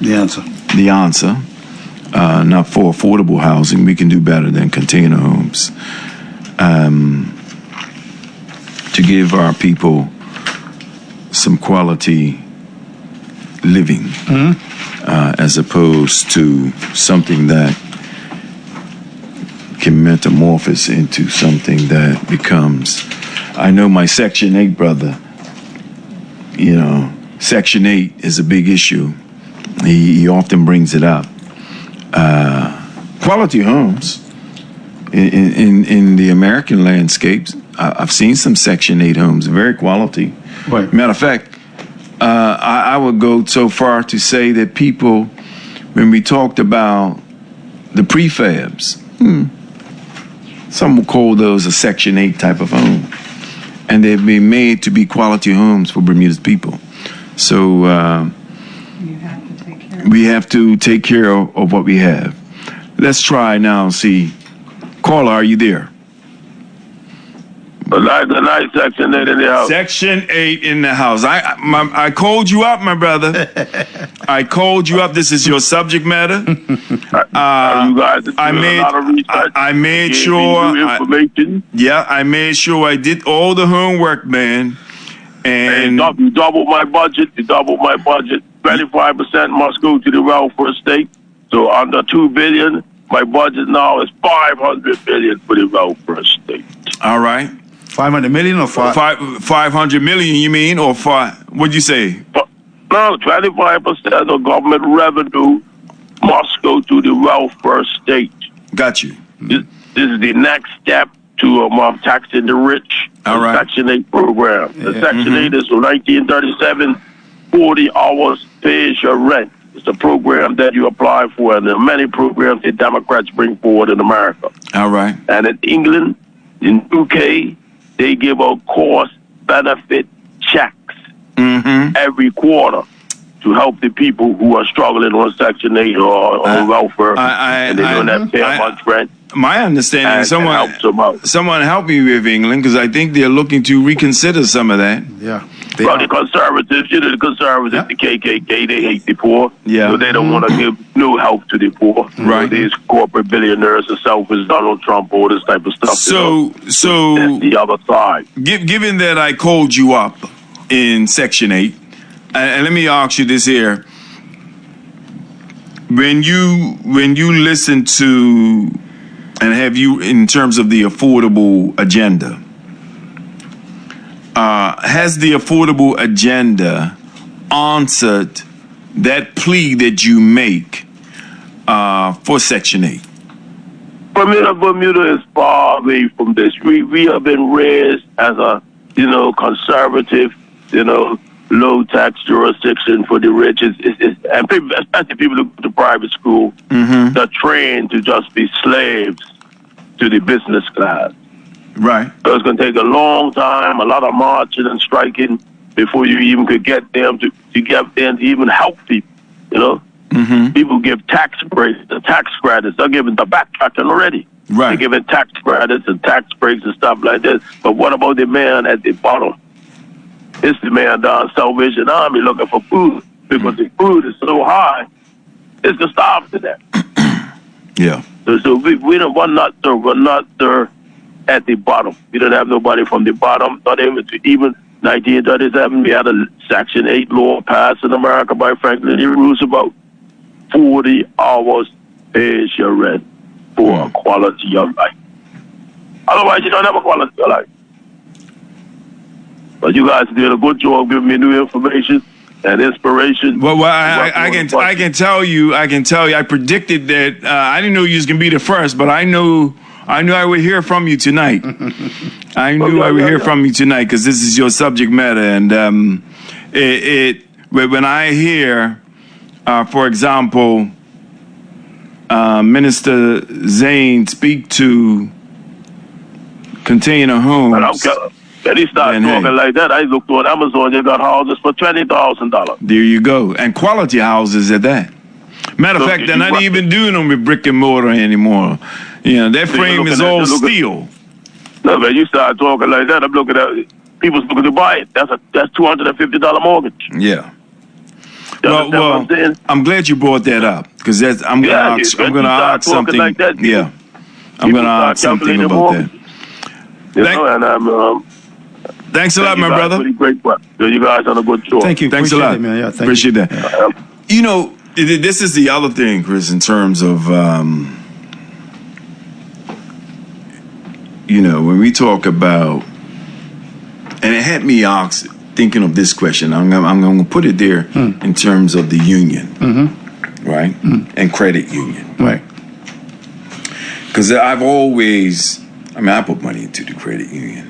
S2: answer.
S1: The answer. Not for affordable housing. We can do better than container homes. To give our people some quality living, as opposed to something that can metamorphose into something that becomes. I know my Section 8 brother, Section 8 is a big issue. He often brings it up. Quality homes in the American landscapes. I've seen some Section 8 homes, very quality.
S2: Right.
S1: Matter of fact, I would go so far to say that people, when we talked about the prefabs, some will call those a Section 8 type of home. And they've been made to be quality homes for Bermuda's people. So we have to take care of what we have. Let's try now and see. Caller, are you there?
S4: The nice Section 8 in the house.
S1: Section 8 in the house. I called you up, my brother. I called you up. This is your subject matter.
S4: You guys are doing a lot of research.
S1: I made
S4: Gave
S1: sure.
S4: me new information.
S1: I made sure I did all the homework, man. And
S4: you doubled my budget. 25% must go to the welfare state. So under $2 billion, my budget now is $500 billion for the welfare state.
S1: All right.
S2: 500 million or
S1: 500 million, you mean, or what'd you say?
S4: No, 25% of government revenue must go to the welfare state.
S1: Got you.
S4: This is the next step to taxing the rich.
S1: All right.
S4: Section 8 program. The Section 8 is from 1937 40 hours pays your rent. It's a program that you apply for, and there are many programs the Democrats bring forward in America.
S1: All right.
S4: And in England, in UK, they give out cost benefit checks every quarter to help the people who are struggling on Section 8 or on welfare, and they don't have to pay much rent.
S1: My understanding is someone help me with England, because I think they're looking to reconsider some of that.
S2: Yeah.
S4: Well, the conservatives, the conservatives, the KKK, they hate the poor.
S1: Yeah.
S4: So they don't want to give no help to the poor.
S1: Right.
S4: These corporate billionaires are selfish, Donald Trump, all this type of stuff.
S1: So
S4: That's the other side.
S1: Given that I called you up in Section 8, and let me ask you this here. When you listen to, and have you, in terms of the affordable agenda, has the affordable agenda answered that plea that you make for Section 8?
S4: Bermuda is far away from this. We have been raised as a, conservative, low tax jurisdiction for the rich. And people, especially people who go to private school, they're trained to just be slaves to the business class.
S1: Right.
S4: So it's going to take a long time, a lot of marching and striking before you even could get them to get them to even help people. People give tax breaks, the tax credits. They're giving the backtracking already.
S1: Right.
S4: They're giving tax credits and tax breaks and stuff like this. But what about the man at the bottom? It's the man down Salvation Army looking for food, because the food is so high, it's going to starve to death.
S1: Yeah.
S4: So we're not there at the bottom. We don't have nobody from the bottom. Not even 1937, we had a Section 8 law passed in America by Franklin D. Roosevelt. 40 hours pays your rent for a quality of life. Otherwise, you don't have a quality of life. But you guys did a good job giving me new information and inspiration.
S1: Well, I can tell you, I predicted that. I didn't know you was gonna be the first, but I knew I would hear from you tonight. I knew I would hear from you tonight, because this is your subject matter, and when I hear, for example, Minister Zane speak to Container Homes.
S4: When he started talking like that, I looked on Amazon. They got houses for $20,000.
S1: There you go, and quality houses at that. Matter of fact, they're not even doing them with brick and mortar anymore. That frame is all steel.
S4: No, man, you start talking like that, I'm looking at people's looking to buy it. That's $250 mortgage.
S1: Yeah. Well, I'm glad you brought that up, because I'm gonna ask something.
S4: Like that,
S1: yeah, I'm gonna ask something about that. Thanks a lot, my brother.
S4: Pretty great work. You guys on a good show.
S2: Thank you.
S1: Thanks a lot,
S2: man. Yeah,
S1: appreciate that. This is the other thing, Chris, in terms of when we talk about, and it had me thinking of this question. I'm going to put it there in terms of the union, right, and credit union,
S2: right.
S1: Because I've always, I put money into the credit union.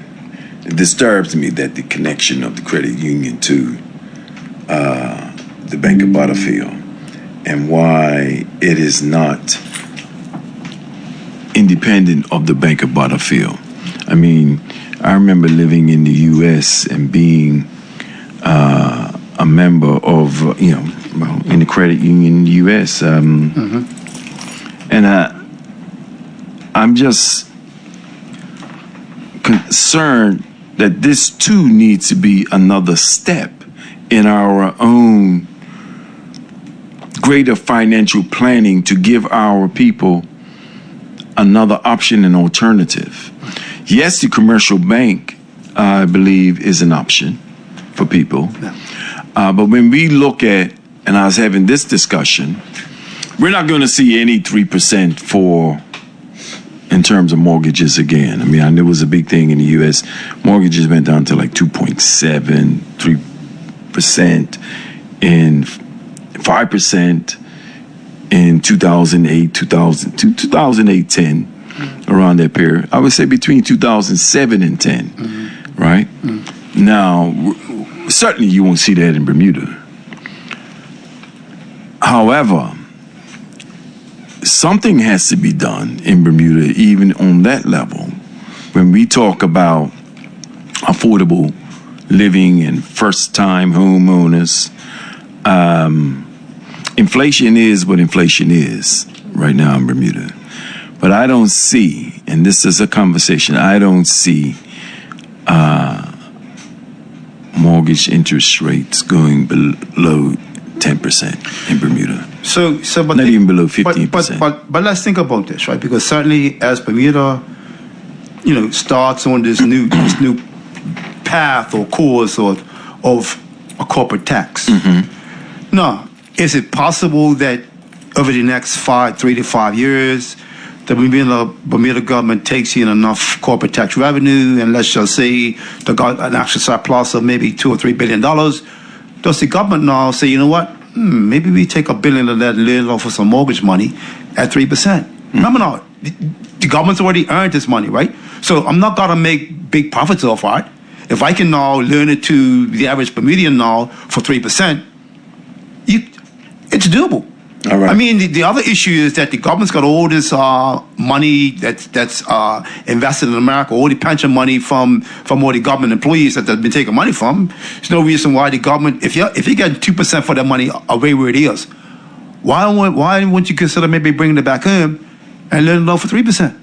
S1: It disturbs me that the connection of the credit union to the Bank of Butterfield, and why it is not independent of the Bank of Butterfield. I remember living in the U.S. and being a member of, in the credit union in the U.S. And I'm just concerned that this too needs to be another step in our own greater financial planning to give our people another option and alternative. Yes, the commercial bank, I believe, is an option for people. But when we look at, and I was having this discussion, we're not going to see any 3% in terms of mortgages again. I know it was a big thing in the U.S. Mortgages went down to like 2.7, 3%, and 5% in 2008, 2010, around that period. I would say between 2007 and 10, right? Now, certainly you won't see that in Bermuda. However, something has to be done in Bermuda, even on that level, when we talk about affordable living and first-time homeowners. Inflation is what inflation is right now in Bermuda. But I don't see, and this is a conversation, I don't see mortgage interest rates going below 10% in Bermuda.
S2: But
S1: Not even below 15%.
S2: But let's think about this, right? Because certainly as Bermuda, starts on this new path or course of a corporate tax. Now, is it possible that over the next 3 to 5 years, the Bermuda government takes in enough corporate tax revenue, and let's just say they got an actual surplus of maybe $2 or $3 billion? Does the government now say, you know what? Maybe we take $1 billion of that and lay it off for some mortgage money at 3%. Remember now, the government's already earned this money, right? So I'm not gonna make big profits off it. If I can now learn it to the average Bermudian now for 3%, it's doable.
S1: All right.
S2: I mean, the other issue is that the government's got all this money that's invested in America, all the pension money from all the government employees that they've been taking money from. There's no reason why the government, if you get 2% for that money away where it is, why wouldn't you consider maybe bringing it back home and letting it off for 3%?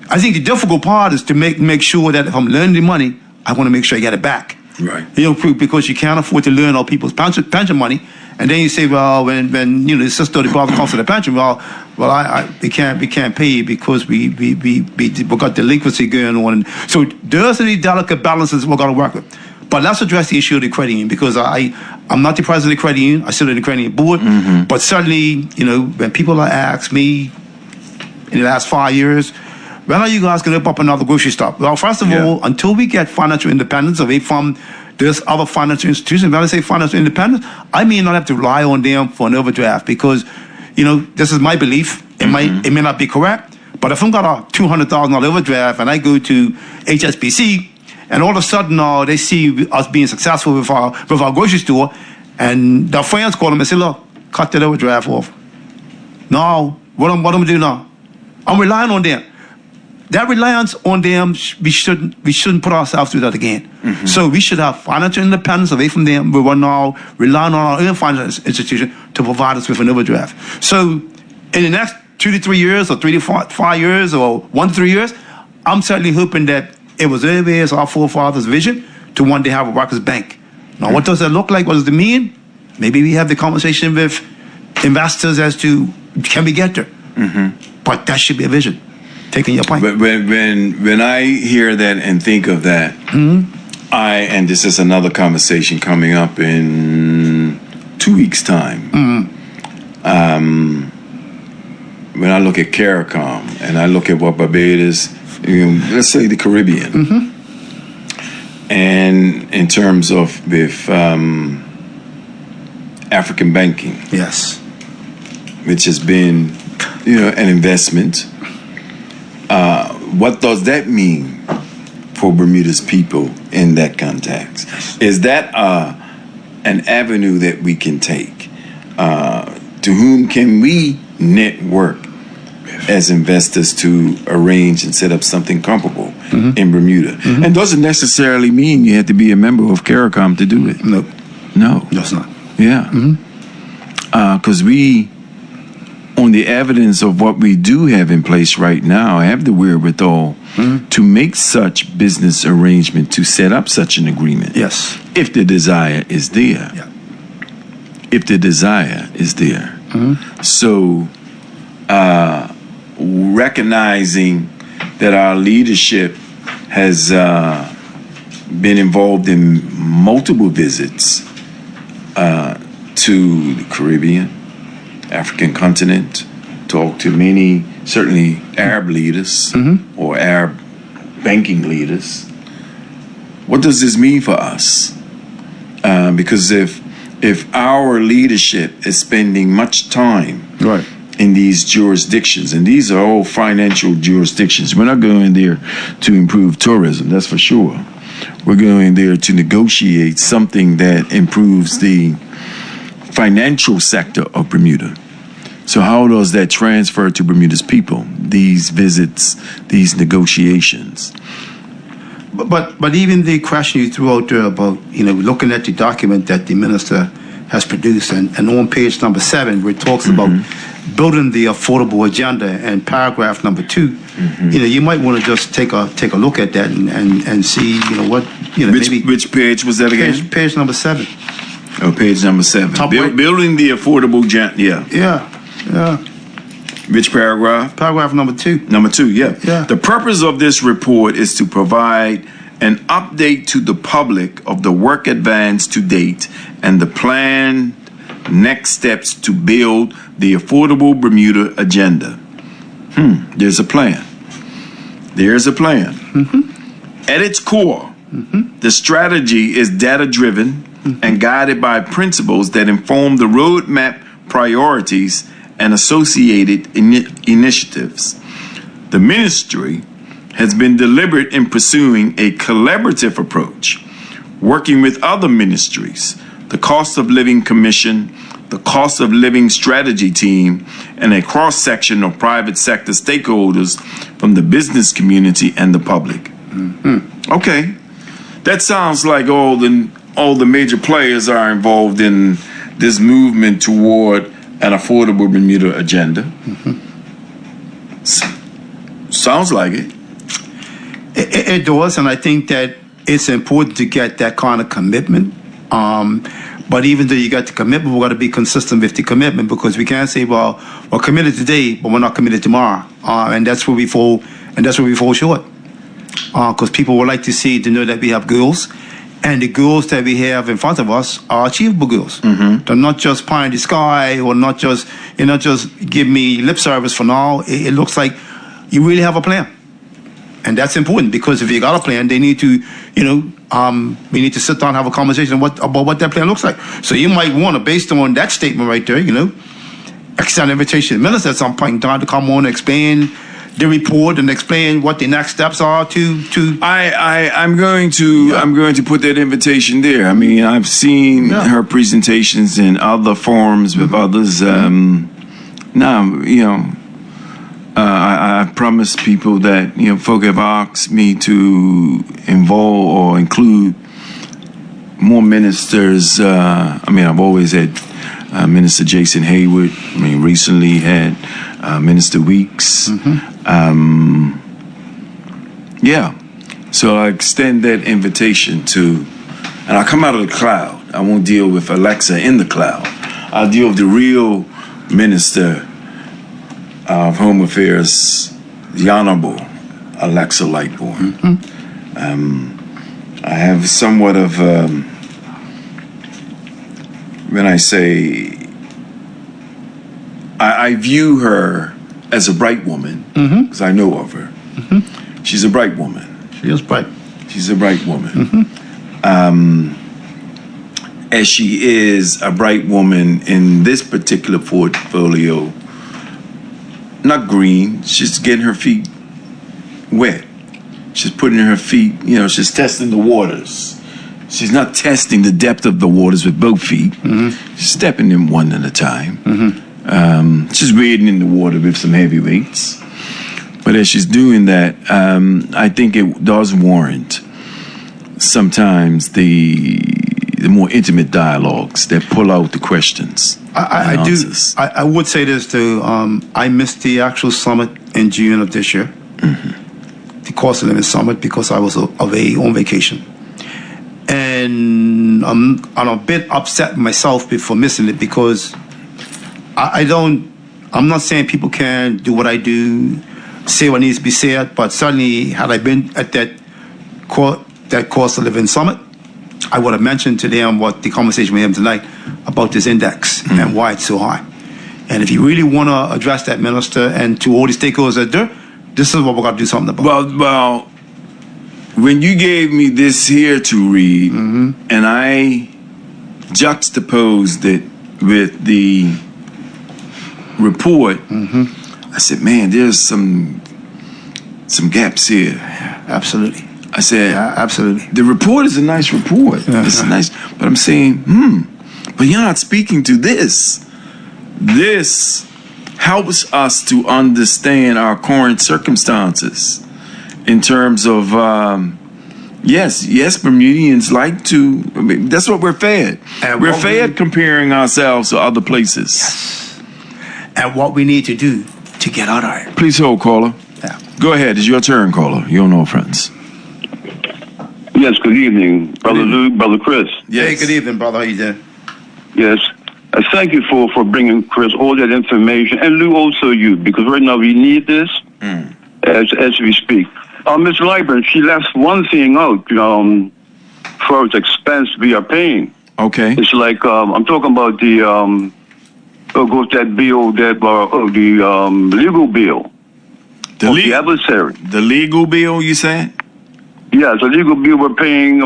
S2: I think the difficult part is to make sure that if I'm lending the money, I want to make sure I get it back.
S1: Right.
S2: Because you can't afford to lend all people's pension money. And then you say, well, when the sister or the brother comes to the pension, we can't pay you because we got delinquency going on. So there's any delicate balances we're going to work with. But let's address the issue of the credit union, because I'm not the president of the credit union. I sit on the credit union board. But certainly, when people are asked me in the last 5 years, when are you guys going to open up another grocery store? Well, first of all, until we get financial independence away from this other financial institution, when I say financial independence, I may not have to rely on them for an overdraft, because, this is my belief. It may not be correct, but if I've got a $200,000 overdraft and I go to HSBC, and all of a sudden they see us being successful with our grocery store, and their friends call them and say, look, cut that overdraft off. Now, what am I going to do now? I'm relying on them. That reliance on them, we shouldn't put ourselves through that again. So we should have financial independence away from them. We are now relying on our own financial institution to provide us with an overdraft. So in the next 2 to 3 years, or 3 to 5 years, or 1 to 3 years, I'm certainly hoping that it was always our forefathers' vision to one day have a workers' bank. Now, what does that look like? What does it mean? Maybe we have the conversation with investors as to, can we get there? But that should be a vision. Taking your point.
S1: But when I hear that and think of that, and this is another conversation coming up in 2 weeks' time. When I look at CARICOM and I look at what Barbados, let's say the Caribbean, and in terms of with African banking,
S2: yes,
S1: which has been, an investment. What does that mean for Bermuda's people in that context? Is that an avenue that we can take? To whom can we network as investors to arrange and set up something comparable in Bermuda? And doesn't necessarily mean you have to be a member of CARICOM to do it.
S2: Nope.
S1: No.
S2: That's not.
S1: Yeah. Because we, on the evidence of what we do have in place right now, have the wherewithal to make such business arrangement, to set up such an agreement.
S2: Yes.
S1: If the desire is there.
S2: Yeah.
S1: If the desire is there. So, recognizing that our leadership has been involved in multiple visits to the Caribbean, African continent, talk to many, certainly Arab leaders or Arab banking leaders. What does this mean for us? Because if our leadership is spending much time in these jurisdictions, and these are all financial jurisdictions, we're not going there to improve tourism, that's for sure. We're going there to negotiate something that improves the financial sector of Bermuda. So how does that transfer to Bermuda's people? These visits, these negotiations.
S2: But even the question you threw out there about, looking at the document that the minister has produced, and on page number 7, where it talks about building the affordable agenda, and paragraph number 2, you might want to just take a look at that and see, what, maybe.
S1: Which page was that again?
S2: Page number 7.
S1: Oh, page number 7.
S2: Top right.
S1: Building the affordable agenda. Yeah.
S2: Yeah.
S1: Which paragraph?
S2: Paragraph number 2.
S1: Number 2, yeah.
S2: Yeah.
S1: The purpose of this report is to provide an update to the public of the work advanced to date and the planned next steps to build the affordable Bermuda agenda. There's a plan. There's a plan. At its core, the strategy is data-driven and guided by principles that inform the roadmap priorities and associated initiatives. The ministry has been deliberate in pursuing a collaborative approach, working with other ministries, the Cost of Living Commission, the Cost of Living Strategy Team, and a cross-section of private sector stakeholders from the business community and the public. Okay, that sounds like all the major players are involved in this movement toward an affordable Bermuda agenda. Sounds like it.
S2: It does, and I think that it's important to get that kind of commitment. But even though you got the commitment, we've got to be consistent with the commitment, because we can't say, well, we're committed today, but we're not committed tomorrow. And that's where we fall. And that's where we fall short. Because people would like to know that we have goals, and the goals that we have in front of us are achievable goals. They're not just pie in the sky, or not just give me lip service for now. It looks like you really have a plan. And that's important, because if you got a plan, they need to, we need to sit down and have a conversation about what that plan looks like. So you might want to, based on that statement right there, extend an invitation to the minister at some point in time to come on and explain the report and explain what the next steps are to.
S1: I'm going to put that invitation there. I mean, I've seen her presentations in other forums with others. I promised people that, folk have asked me to involve or include more ministers. I've always had Minister Jason Hayward. Recently had Minister Weeks. So I extend that invitation to, and I come out of the cloud. I won't deal with Alexa in the cloud. I'll deal with the real minister of Home Affairs, the Honorable Alexa Lightbourne. I have somewhat of, when I say, I view her as a bright woman, because I know of her. She's a bright woman.
S2: She is bright.
S1: She's a bright woman. As she is a bright woman in this particular portfolio, not green, she's getting her feet wet. She's putting her feet, she's testing the waters. She's not testing the depth of the waters with both feet. She's stepping in one at a time. She's wading in the water with some heavy weights. But as she's doing that, I think it does warrant sometimes the more intimate dialogues that pull out the questions.
S2: I would say this too. I missed the actual summit in June of this year, the Cost of Living Summit, because I was away on vacation, and I'm a bit upset myself for missing it, because I'm not saying people can't do what I do, say what needs to be said, but certainly had I been at that Cost of Living Summit, I would have mentioned to them what the conversation we have tonight about this index and why it's so high. And if you really want to address that, minister, and to all the stakeholders out there, this is what we're going to do something about.
S1: Well, when you gave me this here to read, and I juxtaposed it with the report, I said, man, there's some gaps here.
S2: Absolutely.
S1: I said,
S2: absolutely.
S1: The report is a nice report. It's nice, but I'm saying, but But you're not speaking to this. This helps us to understand our current circumstances in terms of, yes, Bermudians like to, I mean, that's what we're fed.
S2: And
S1: we're
S2: what
S1: fed comparing ourselves to other places.
S2: And what we need to do to get out of it.
S1: Please hold, caller.
S2: Yeah.
S1: Go ahead. It's your turn, caller. You don't know, friends.
S5: Yes, good evening, Brother Lou, Brother Chris.
S1: Yes.
S2: Hey, good evening, brother. How you doing?
S5: Yes. Thank you for bringing Chris all that information, and Lou also you, because right now we need this as we speak. Ms. Liburn, she left one thing out, for its expense we are paying.
S1: Okay.
S5: It's like, I'm talking about the, goes that bill, the legal bill. The adversary.
S1: The legal bill, you said?
S5: Yeah, the legal bill we're paying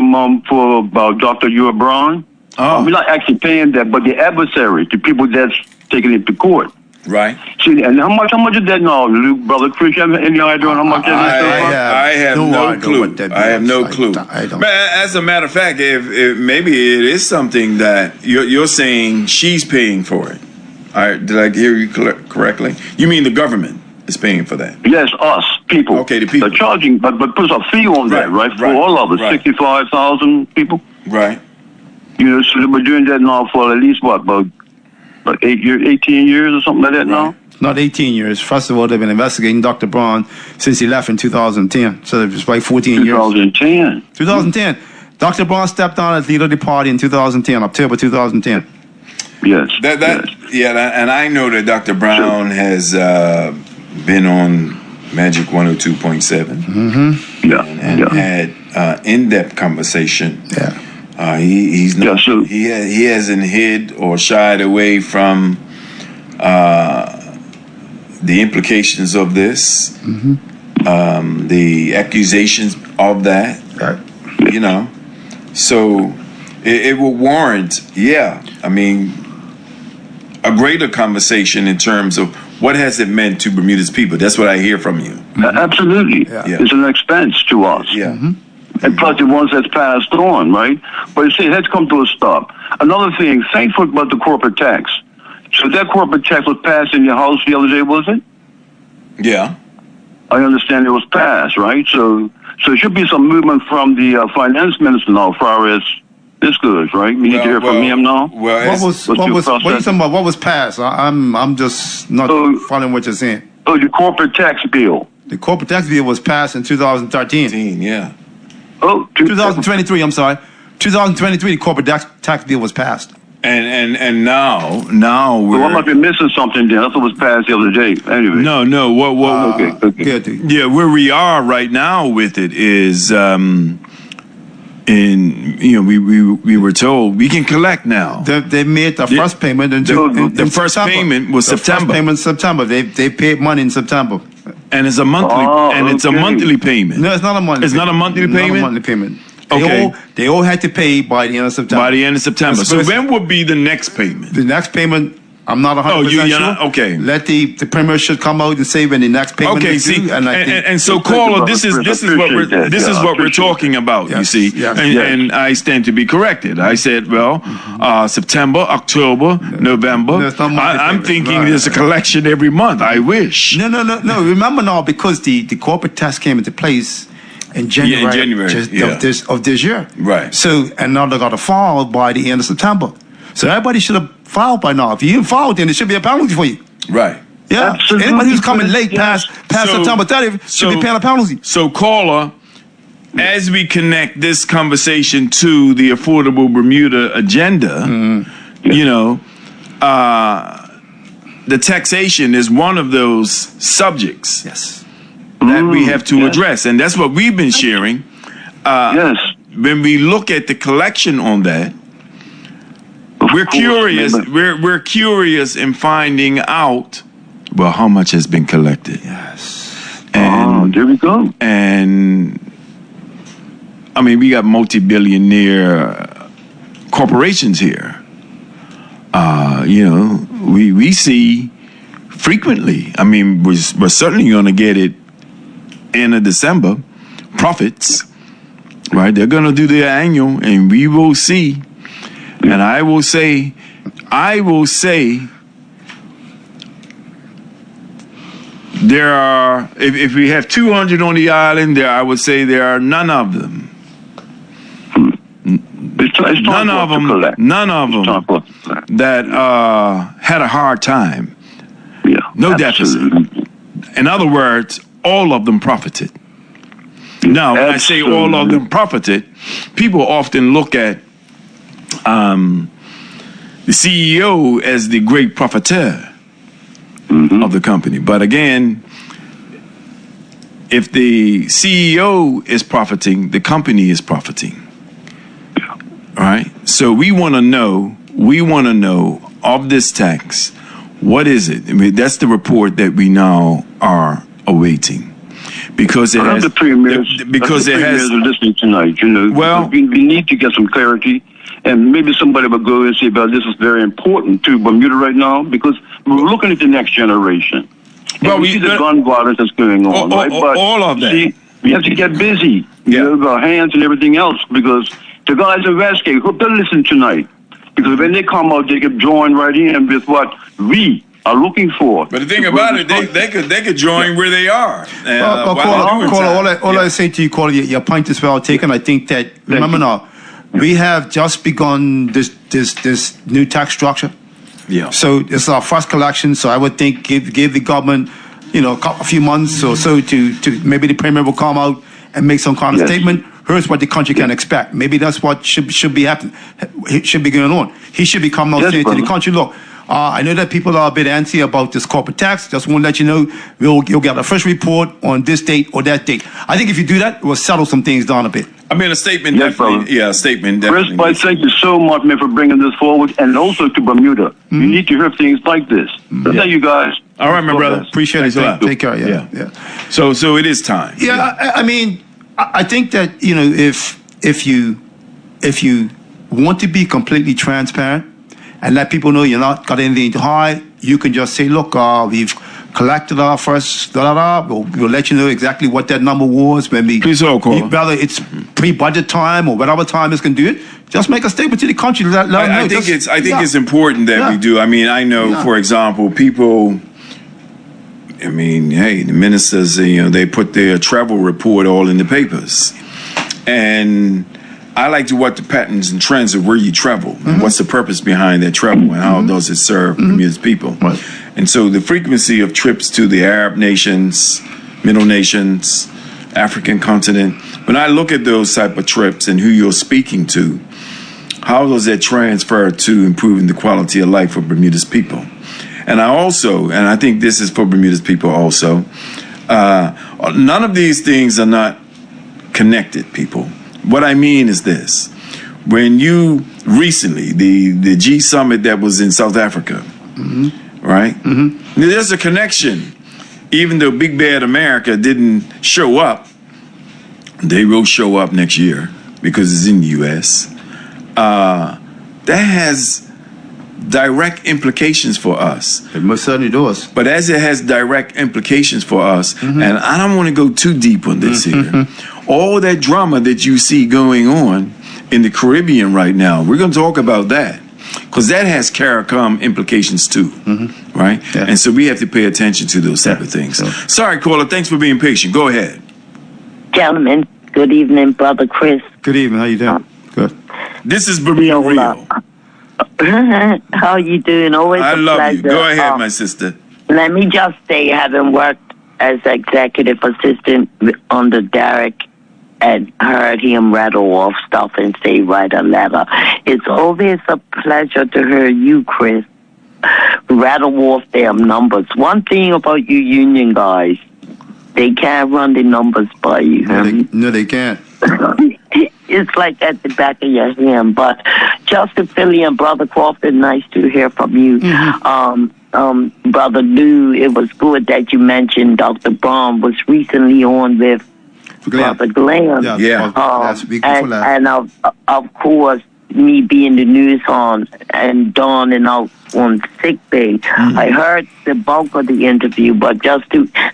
S5: for about Dr. Ua Braun.
S1: Oh.
S5: We're not actually paying that, but the adversary, the people that's taking it to court.
S1: Right.
S5: See, and how much is that now, Luke, Brother Chris? You have any idea on how much that is?
S1: I have no clue. I have no clue.
S2: I don't.
S1: But as a matter of fact, if maybe it is something that you're saying she's paying for it. Did I hear you correctly? You mean the government is paying for that?
S5: Yes, us, people.
S1: Okay, the people.
S5: They're charging, but put a fee on that, right? For all of us, 65,000 people.
S1: Right.
S5: So we're doing that now for at least, about 18 years or something like that now?
S2: Not 18 years. First of all, they've been investigating Dr. Braun since he left in 2010. So it's like 14 years.
S5: 2010.
S2: 2010. Dr. Braun stepped down as leader of the party in 2010, October 2010.
S5: Yes.
S1: And I know that Dr. Brown has been on Magic 102.7 and had in-depth conversation.
S2: Yeah.
S1: He's not. He hasn't hid or shied away from the implications of this, the accusations of that.
S2: Right.
S1: So it will warrant, a greater conversation in terms of what has it meant to Bermuda's people. That's what I hear from you.
S5: Absolutely.
S2: Yeah.
S5: It's an expense to us.
S1: Yeah.
S5: And plus the ones that's passed on, right? But you see, it has come to a stop. Another thing, thankful about the corporate tax. So that corporate tax was passed in your house the other day, was it?
S1: Yeah.
S5: I understand it was passed, right? So there should be some movement from the finance minister now, as far as this goes, right? We need to hear from him now.
S2: What are you talking about? What was passed? I'm just not following what you're saying.
S5: Oh, the corporate tax bill.
S2: The corporate tax bill was passed in 2013.
S1: Yeah.
S5: Oh,
S2: 2023. I'm sorry. 2023. The corporate tax bill was passed.
S1: And now we're.
S5: Well, I might be missing something there. I thought it was passed the other day. Anyway.
S1: No. What?
S5: Okay.
S1: Yeah, where we are right now with it is, we were told we can collect now.
S2: They made the first payment in
S1: the first
S2: September.
S1: payment was September.
S2: First payment in September. They paid money in September.
S1: And it's a monthly. It's a monthly payment.
S2: No, it's not a monthly.
S1: It's not a monthly payment.
S2: Not a monthly payment.
S1: Okay.
S2: They all had to pay by the end of September.
S1: By the end of September. So when would be the next payment?
S2: The next payment, I'm not 100%
S1: you're
S2: sure.
S1: not? Okay.
S2: Let the premier should come out and say when the next payment is due.
S1: And so caller, this is what we're talking about.
S2: Yes,
S1: you see,
S2: yes,
S1: and I stand to be corrected. I said, September, October, November.
S2: No, it's not monthly
S1: I'm
S2: payment.
S1: thinking
S2: Right.
S1: there's a collection every month. I wish.
S2: No. Remember now, because the corporate tax came into place in January, of this year.
S1: Right.
S2: So, and now they got to file by the end of September. So everybody should have filed by now. If you didn't file, then there should be a penalty for you.
S1: Right.
S2: Yeah.
S5: Absolutely.
S2: Anybody who's coming late past September 30th should be paying a penalty.
S1: So caller, as we connect this conversation to the Affordable Bermuda agenda, the taxation is one of those subjects.
S2: Yes.
S1: That we have to address, and that's what we've been sharing.
S5: Yes.
S1: When we look at the collection on that, we're curious. We're curious in finding out, how much has been collected.
S2: Yes.
S1: And
S5: there we go.
S1: And I mean, we got multi-billionaire corporations here. We see frequently. I mean, we're certainly going to get it end of December, profits, right? They're going to do their annual, and we will see And I will say, there are, if we have 200 on the island, I would say there are none of them. None of them that had a hard time.
S5: Yeah,
S1: no deficit. In other words, all of them profited. Now, when I say all of them profited, people often look at the CEO as the great profiteur of the company. But again, if the CEO is profiting, the company is profiting. All right. So we want to know of this tax, what is it? I mean, that's the report that we now are awaiting, because it has.
S5: The premiers are listening tonight. You know,
S1: well,
S5: we need to get some clarity, and maybe somebody will go and say, "Well, this is very important to Bermuda right now," because we're looking at the next generation. Well, we see the gun violence that's going on, right? But
S1: all of that.
S5: See, we have to get busy, you know, with our hands and everything else, because the guys in Westgate, hope they'll listen tonight, because when they come out, they can join right in with what we are looking for.
S1: But the thing about it, they could join where they are.
S2: All I say to you, Caller, your point is well taken. I think that, remember now, we have just begun this new tax structure.
S1: Yeah.
S2: So this is our first collection. So I would think give the government, you know, a few months or so to maybe the premier will come out and make some kind of statement. Here's what the country can expect. Maybe that's what should be happening. It should be going on. He should be coming out saying to the country, look, I know that people are a bit antsy about this corporate tax. Just want to let you know, you'll get a fresh report on this date or that date. I think if you do that, it will settle some things down a bit.
S1: I mean, a statement definitely. Yeah, a statement definitely.
S5: Chris, thank you so much, man, for bringing this forward, and also to Bermuda. You need to hear things like this. Thank you, guys.
S1: All right, my brother.
S2: Appreciate it. Take care. Yeah.
S1: So it is time.
S2: Yeah. I mean, I think that, you know, if you want to be completely transparent and let people know you're not got anything to hide, you can just say, look, we've collected our first, we'll let you know exactly what that number was when we, whether it's pre-budget time or whatever time it's going to do it, just make a statement to the country. Let them know.
S1: I think it's important that we do. I mean, I know, for example, people, I mean, hey, the ministers, you know, they put their travel report all in the papers. And I like to watch the patterns and trends of where you travel. And what's the purpose behind that travel and how does it serve Bermuda's people.
S2: Right.
S1: And so the frequency of trips to the Arab nations, Middle nations, African continent, when I look at those type of trips and who you're speaking to, how does that transfer to improving the quality of life for Bermuda's people? And I think this is for Bermuda's people also, none of these things are not connected, people. What I mean is this. When you recently, the G summit that was in South Africa, right? There's a connection. Even though Big Bad America didn't show up, they will show up next year because it's in the U.S. That has direct implications for us.
S2: It most certainly does.
S1: But as it has direct implications for us, and I don't want to go too deep on this here, all that drama that you see going on in the Caribbean right now, we're going to talk about that. Because that has CARICOM implications too, right? Yeah. And so we have to pay attention to those type of things. Sure. Sorry, caller, thanks for being patient. Go ahead.
S6: Gentlemen, good evening, Brother Chris.
S2: Good evening, how you doing? Good.
S1: This is Bermuda Real.
S6: How you doing? Always
S1: I
S6: a
S1: love
S6: pleasure.
S1: you. Go ahead, my sister.
S6: Let me just say, having worked as executive assistant under Derek and heard him rattle off stuff and say, write a letter, it's always a pleasure to hear you, Chris, rattle off them numbers. One thing about you union guys, they can't run the numbers by you.
S2: No, they can't.
S6: It's like at the back of your hand. But Justin Philly and Brother Crawford, nice to hear from you. Brother Lou, it was good that you mentioned Dr. Braun was recently on with Brother Glenn.
S2: Yeah.
S6: And of course, me being the news on and Dawn and out on sick bay. I heard the bulk of the interview, but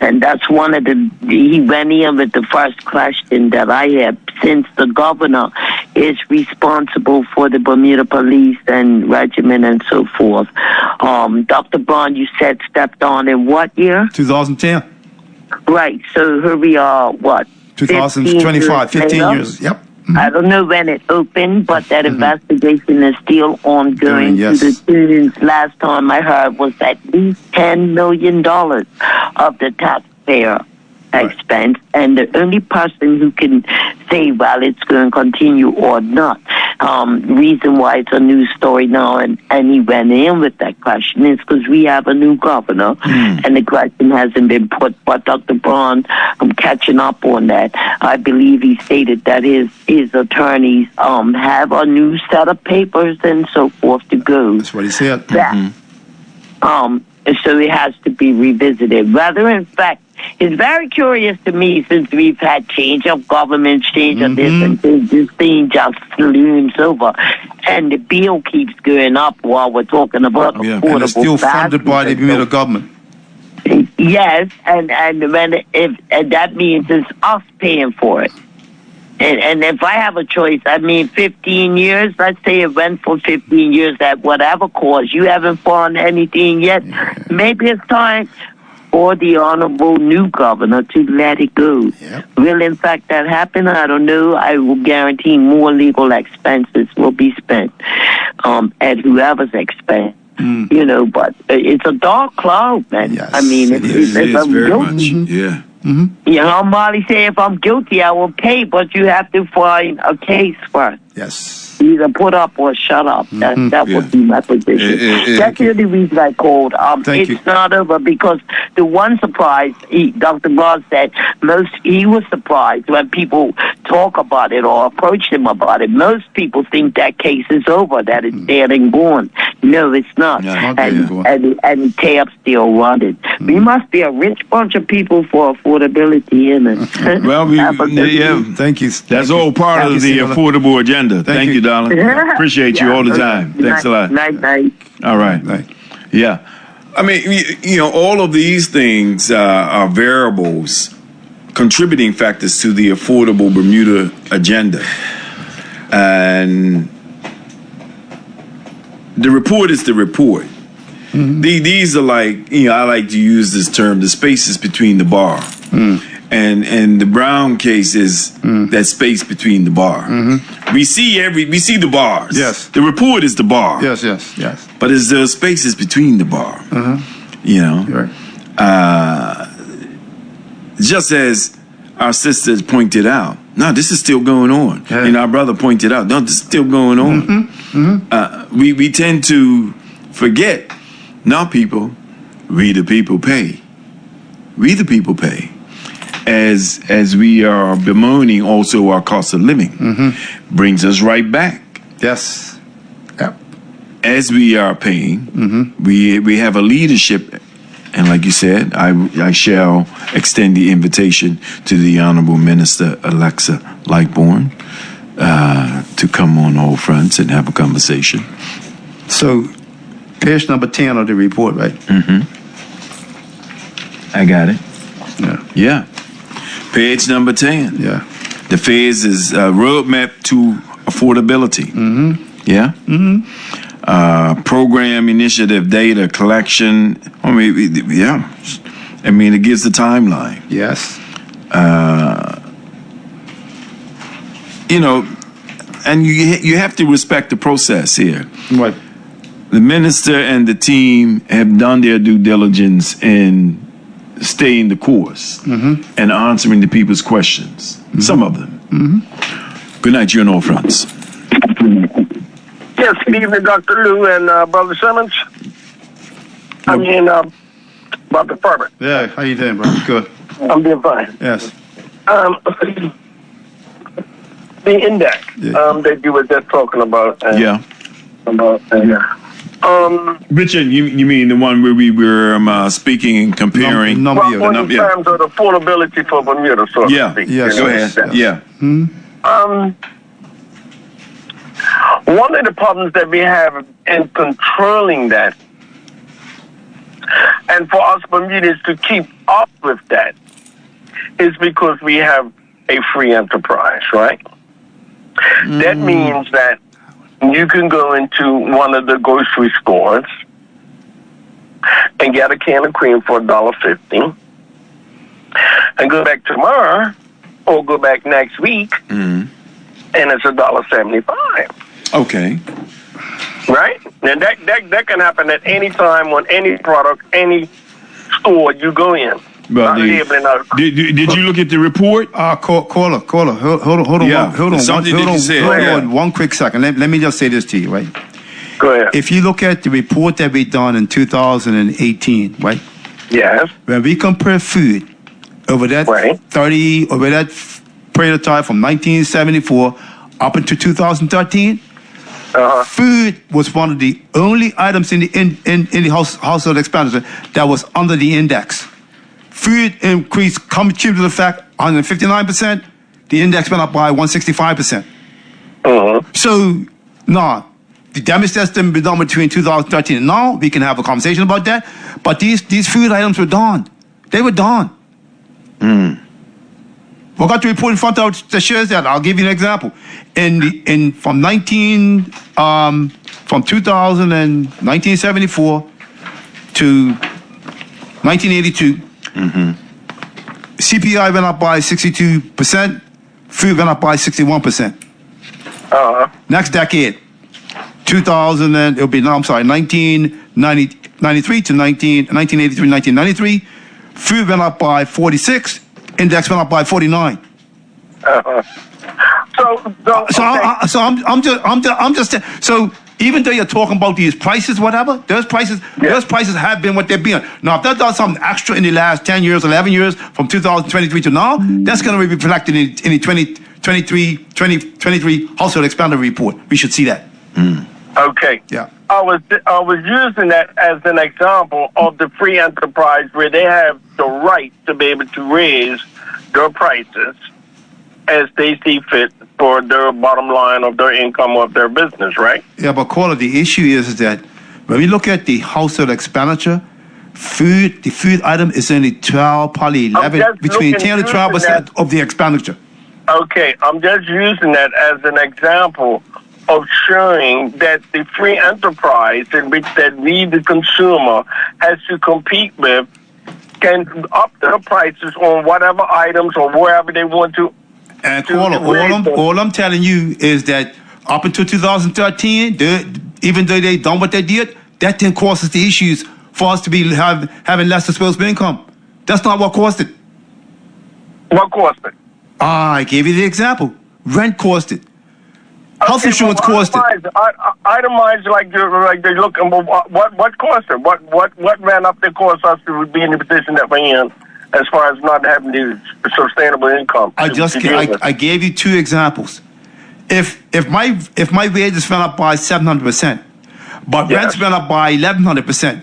S6: and that's one of he went in with the first question that I had. Since the governor is responsible for the Bermuda Police and Regiment and so forth, Dr. Braun, you said stepped on in what year?
S2: 2010.
S6: Right. So here we are, what?
S2: 2025, 15 years. Yep.
S6: I don't know when it opened, but that investigation is still ongoing.
S2: Yes.
S6: To the students, last time I heard, was at least $10 million of the taxpayer expense, and the only person who can say, well, it's going to continue or not. Reason why it's a news story now, and he went in with that question, is because we have a new governor, and the question hasn't been put. But Dr. Braun, I'm catching up on that. I believe he stated that his attorneys have a new set of papers and so forth to go.
S2: That's what he said.
S6: So it has to be revisited. Rather, in fact, it's very curious to me, since we've had change of government, change of this, and this thing just looms over, and the bill keeps going up while we're talking about affordable.
S2: And it's still funded by the Bermuda government.
S6: Yes, and that means it's us paying for it. And if I have a choice, 15 years, let's say it went for 15 years at whatever cost, you haven't found anything yet, maybe it's time for the honorable new governor to let it go. Will, in fact, that happen? I don't know. I will guarantee more legal expenses will be spent at whoever's expense. But it's a dark cloud, man.
S2: Yes,
S1: it's very much. Yeah.
S6: You know, Molly say, if I'm guilty, I will pay, but you have to find a case first.
S2: Yes.
S6: Either put up or shut up. That would be my position. That's the only reason I called. It's not over, because the one surprise, Dr. Ross said, he was surprised when people talk about it or approach him about it. Most people think that case is over, that it's dead and gone. No, it's not. And tabs still running. We must be a rich bunch of people for affordability in it.
S1: Well,
S2: Thank you.
S1: That's all part of the affordable agenda. Thank you, darling. Appreciate you all the time. Thanks a lot.
S6: Night.
S1: All right. Yeah. All of these things are variables, contributing factors to the affordable Bermuda agenda. And the report is the report. These are like, I like to use this term, the spaces between the bar. And the Brown case is that space between the bar. We see the bars.
S2: Yes.
S1: The report is the bar.
S2: Yes.
S1: But it's the spaces between the bar.
S2: Right.
S1: Just as our sisters pointed out, no, this is still going on. And our brother pointed out, no, this is still going on. We tend to forget, now people, we the people pay. We the people pay. As we are bemoaning also our cost of living, brings us right back.
S2: Yes. Yep.
S1: As we are paying, we have a leadership, and like you said, I shall extend the invitation to the Honorable Minister Alexa Lightbourne to come on all fronts and have a conversation.
S2: So, page number 10 of the report, right?
S1: I got it. Yeah. Page number 10.
S2: Yeah.
S1: The phase is roadmap to affordability. Yeah. Program initiative data collection. It gives the timeline.
S2: Yes.
S1: And you have to respect the process here.
S2: Right.
S1: The minister and the team have done their due diligence in staying the course and answering the people's questions. Some of them. Good night, you're on all fronts.
S7: Yes, good evening, Dr. Lou and Brother Simmons. Brother Farber.
S2: Yeah, how you doing, bro? Good.
S7: I'm doing fine.
S2: Yes.
S7: The index that you were just talking about.
S1: Richard, you mean the one where we were speaking and comparing?
S7: In terms of the affordability for Bermuda, so to speak.
S1: Yes. Go ahead.
S7: One of the problems that we have in controlling that, and for us Bermudians to keep up with that, is because we have a free enterprise, right? That means that you can go into one of the grocery stores and get a can of cream for $1.50, and go back tomorrow or go back next week, and it's $1.75.
S1: Okay.
S7: Right? And that can happen at any time on any product, any store you go in.
S1: But did you look at the report?
S2: Caller, hold on,
S1: Yeah,
S2: hold on,
S1: something that you said.
S2: hold
S1: Yeah.
S2: on, one quick second. Let me just say this to you, right?
S7: Go ahead.
S2: If you look at the report that we done in 2018, right?
S7: Yes.
S2: When we compare food over that
S7: Right.
S2: over that period of time from 1974 up until 2013, food was one of the only items in the household expenditure that was under the index. Food increased cumulative effect 159%. The index went up by 165%. So, the damage that's been done between 2013 and now, we can have a conversation about that. But these food items were done. They were done. We got the report in front of us that shows that. I'll give you an example. From 1974 to 1982, CPI went up by 62%. Food went up by 61%. Next decade, 1993 to 1993, food went up by 46. Index went up by 49. So even though you're talking about these prices, whatever, those prices have been what they've been. Now, if that does something extra in the last 10 years, 11 years, from 2023 to now, that's going to be reflected in the 2023 household expenditure report. We should see that.
S7: Okay.
S2: Yeah.
S7: I was using that as an example of the free enterprise where they have the right to be able to raise their prices as they see fit for their bottom line of their income of their business, right?
S2: Yeah, but caller, the issue is that when we look at the household expenditure, the food item is only 12, probably 11, between 10 to 12% of the expenditure.
S7: Okay, I'm just using that as an example of showing that the free enterprise in which that we, the consumer, has to compete with, can up their prices on whatever items or wherever they want to.
S2: And caller, all I'm telling you is that up until 2013, even though they done what they did, that didn't cause us the issues for us to be having less disposable income. That's not what caused it.
S7: What caused it?
S2: I gave you the example. Rent caused it. Health insurance caused it.
S7: Itemized like they look. What caused it? What ran up that caused us to be in the position that we're in, as far as not having the sustainable income?
S2: I gave you two examples. If my wages went up by 700%, but rents went up by 1100%.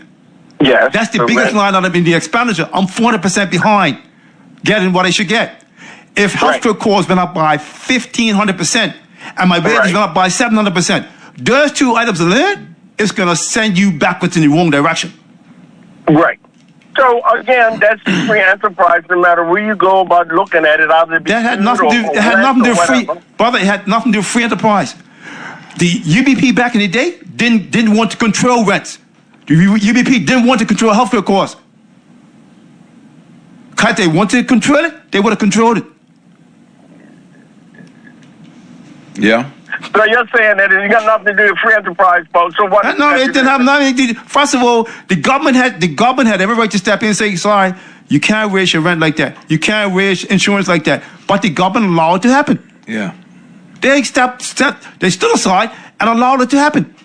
S7: Yes.
S2: That's the biggest line item in the expenditure. I'm 400% behind getting what I should get. If healthcare costs went up by 1,500% and my wages went up by 700%, those two items alone is going to send you backwards in the wrong direction.
S7: Right. So again, that's the free enterprise. No matter where you go about looking at it,
S2: that had nothing to do. It had nothing to do with free, brother. It had nothing to do with free enterprise. The UBP back in the day didn't want to control rents. The UBP didn't want to control healthcare costs. If they wanted to control it, they would have controlled it.
S1: Yeah.
S7: So you're saying that it got nothing to do with free enterprise, folks. So what?
S2: No, it didn't have nothing to do. First of all, the government had every right to step in and say, sorry, you can't raise your rent like that. You can't raise insurance like that. But the government allowed it to happen.
S1: Yeah.
S2: They they stood aside and allowed it to happen.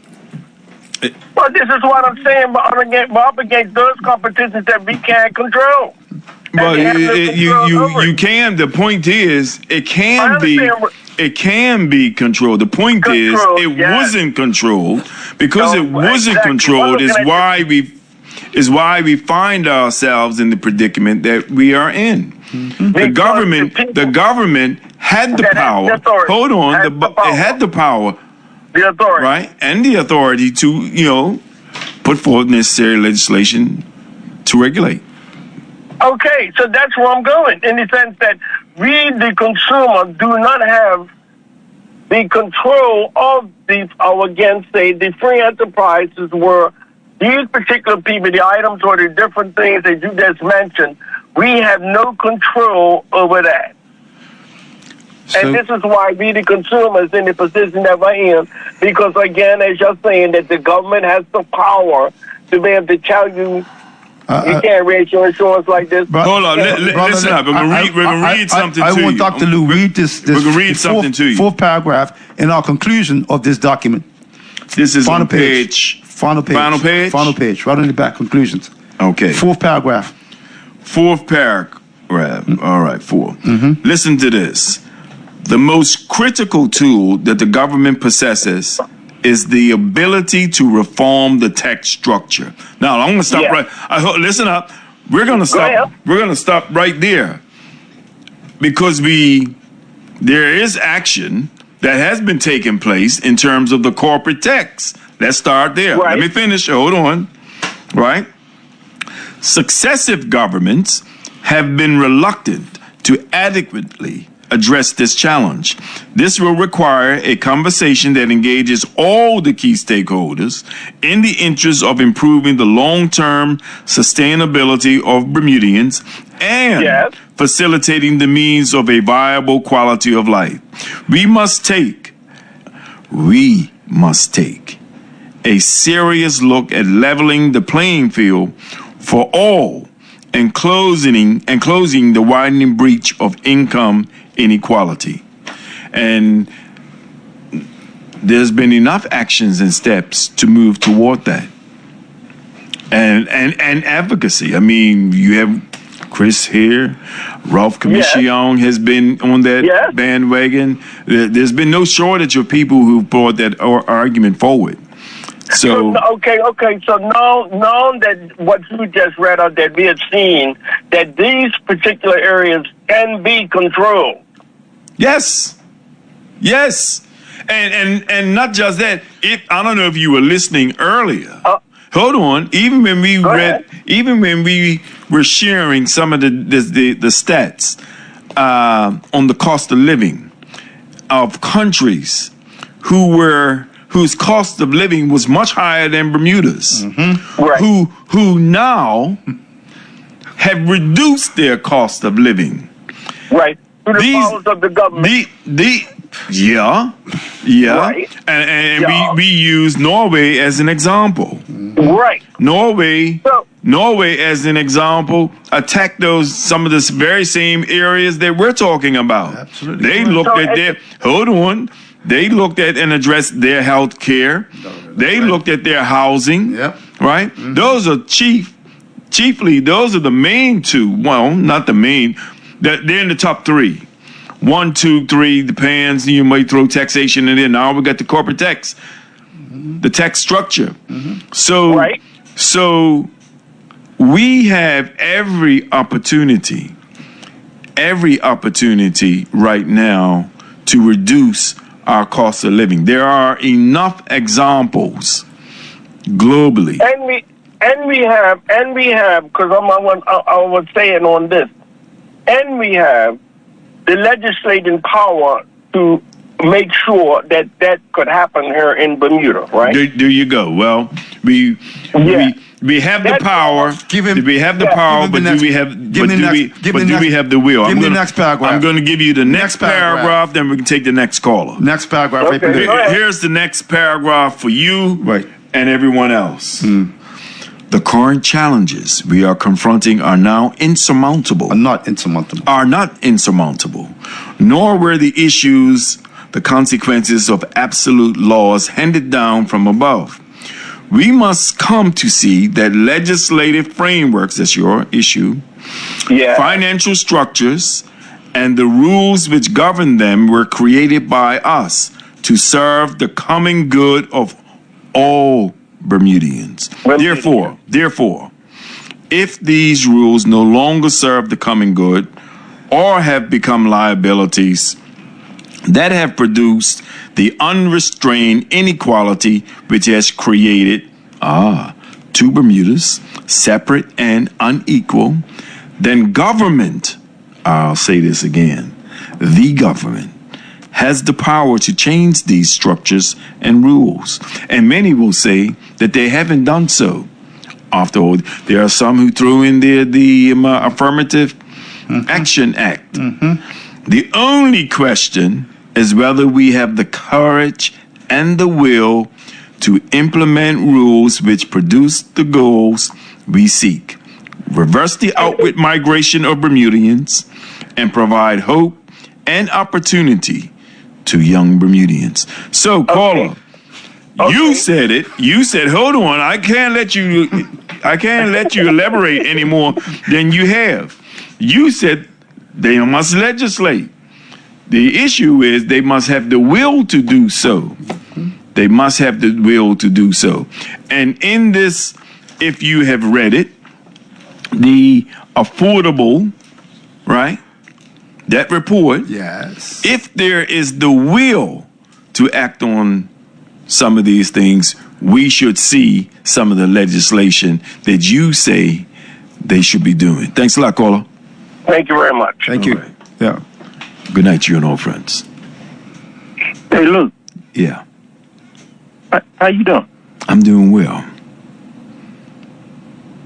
S7: Well, this is what I'm saying. We're up against those competitions that we can't control.
S1: But you can. The point is, it can be controlled. The point is, it wasn't controlled. Because it wasn't controlled is why we find ourselves in the predicament that we are in. Mm-hmm. The government had the power. Hold on, it had the power
S7: The authority.
S1: right, and the authority to, put forth necessary legislation to regulate.
S7: Okay, so that's where I'm going, in the sense that we, the consumer, do not have the control of the free enterprises where these particular people, the items or the different things that you just mentioned, we have no control over that. And this is why we, the consumers, in the position that we're in, because, again, as you're saying, that the government has the power to be able to tell you you can't raise your insurance like this.
S1: Hold on, listen up. We're gonna read something to you.
S2: I want Dr. Lou read this.
S1: We're gonna read something to you.
S2: Fourth paragraph in our conclusion of this document.
S1: This is on page.
S2: Final page.
S1: Final page?
S2: Final page, right on the back, conclusions.
S1: Okay.
S2: Fourth paragraph.
S1: Fourth paragraph. All right, 4. Listen to this. The most critical tool that the government possesses is the ability to reform the tax structure. Now, I'm going to stop listen up. We're going to stop. We're going to stop right there because there is action that has been taking place in terms of the corporate tax. Let's start there.
S7: Right.
S1: Let me finish. Hold on. Right. Successive governments have been reluctant to adequately address this challenge. This will require a conversation that engages all the key stakeholders in the interest of improving the long-term sustainability of Bermudians and facilitating the means of a viable quality of life. We must take a serious look at leveling the playing field for all and closing the widening breach of income inequality. And there's been enough actions and steps to move toward that. And advocacy. I mean, you have Chris here, Ralph Commission has been on that bandwagon. There's been no shortage of people who brought that argument forward. So
S7: okay. So now that what you just read out, that we have seen that these particular areas can be controlled.
S1: Yes, and not just that. I don't know if you were listening earlier. Hold on. Even when we were sharing some of the stats on the cost of living of countries whose cost of living was much higher than Bermuda's, who now have reduced their cost of living.
S7: Right. Through the powers of the government.
S1: Right. And we use Norway as an example.
S7: Right.
S1: Norway as an example attacked some of the very same areas that we're talking about.
S2: Absolutely.
S1: They looked They looked at and addressed their health care. They looked at their housing. Right? Those are chiefly, those are the main two. Well, not the main. They're in the top 3. 1, 2, 3 depends. You might throw taxation in there. Now we got the corporate tax, the tax structure. So we have every opportunity right now to reduce our cost of living. There are enough examples globally.
S7: And we have, because I was saying on this, and we have the legislating power to make sure that could happen here in Bermuda, right?
S1: There you go. Well, we have the power. We have the power, but do we have the will?
S2: Give me the next paragraph.
S1: I'm going to give you the next paragraph, then we can take the next caller.
S2: Next paragraph.
S7: Okay.
S1: Here's the next paragraph for you and everyone else. The current challenges we are confronting are now insurmountable.
S2: Are not insurmountable.
S1: Nor were the issues the consequences of absolute laws handed down from above. We must come to see that legislative frameworks, that's your issue, financial structures, and the rules which govern them were created by us to serve the common good of all Bermudians. Therefore, if these rules no longer serve the common good or have become liabilities that have produced the unrestrained inequality which has created two Bermudas, separate and unequal. Then government, I'll say this again, the government has the power to change these structures and rules. And many will say that they haven't done so. After all, there are some who threw in there the Affirmative Action Act. The only question is whether we have the courage and the will to implement rules which produce the goals we seek. Reverse the outward migration of Bermudians and provide hope and opportunity to young Bermudians. So, caller, you said it. You said, hold on, I can't let you elaborate any more than you have. You said they must legislate. The issue is they must have the will to do so. They must have the will to do so. And in this, if you have read it, the affordable, right? That report.
S2: Yes.
S1: If there is the will to act on some of these things, we should see some of the legislation that you say they should be doing. Thanks a lot, caller.
S7: Thank you very much.
S2: Thank you.
S1: All right.
S2: Yeah.
S1: Good night to you and all friends.
S7: Hey, Luke,
S1: Yeah,
S7: how you doing?
S1: I'm doing well.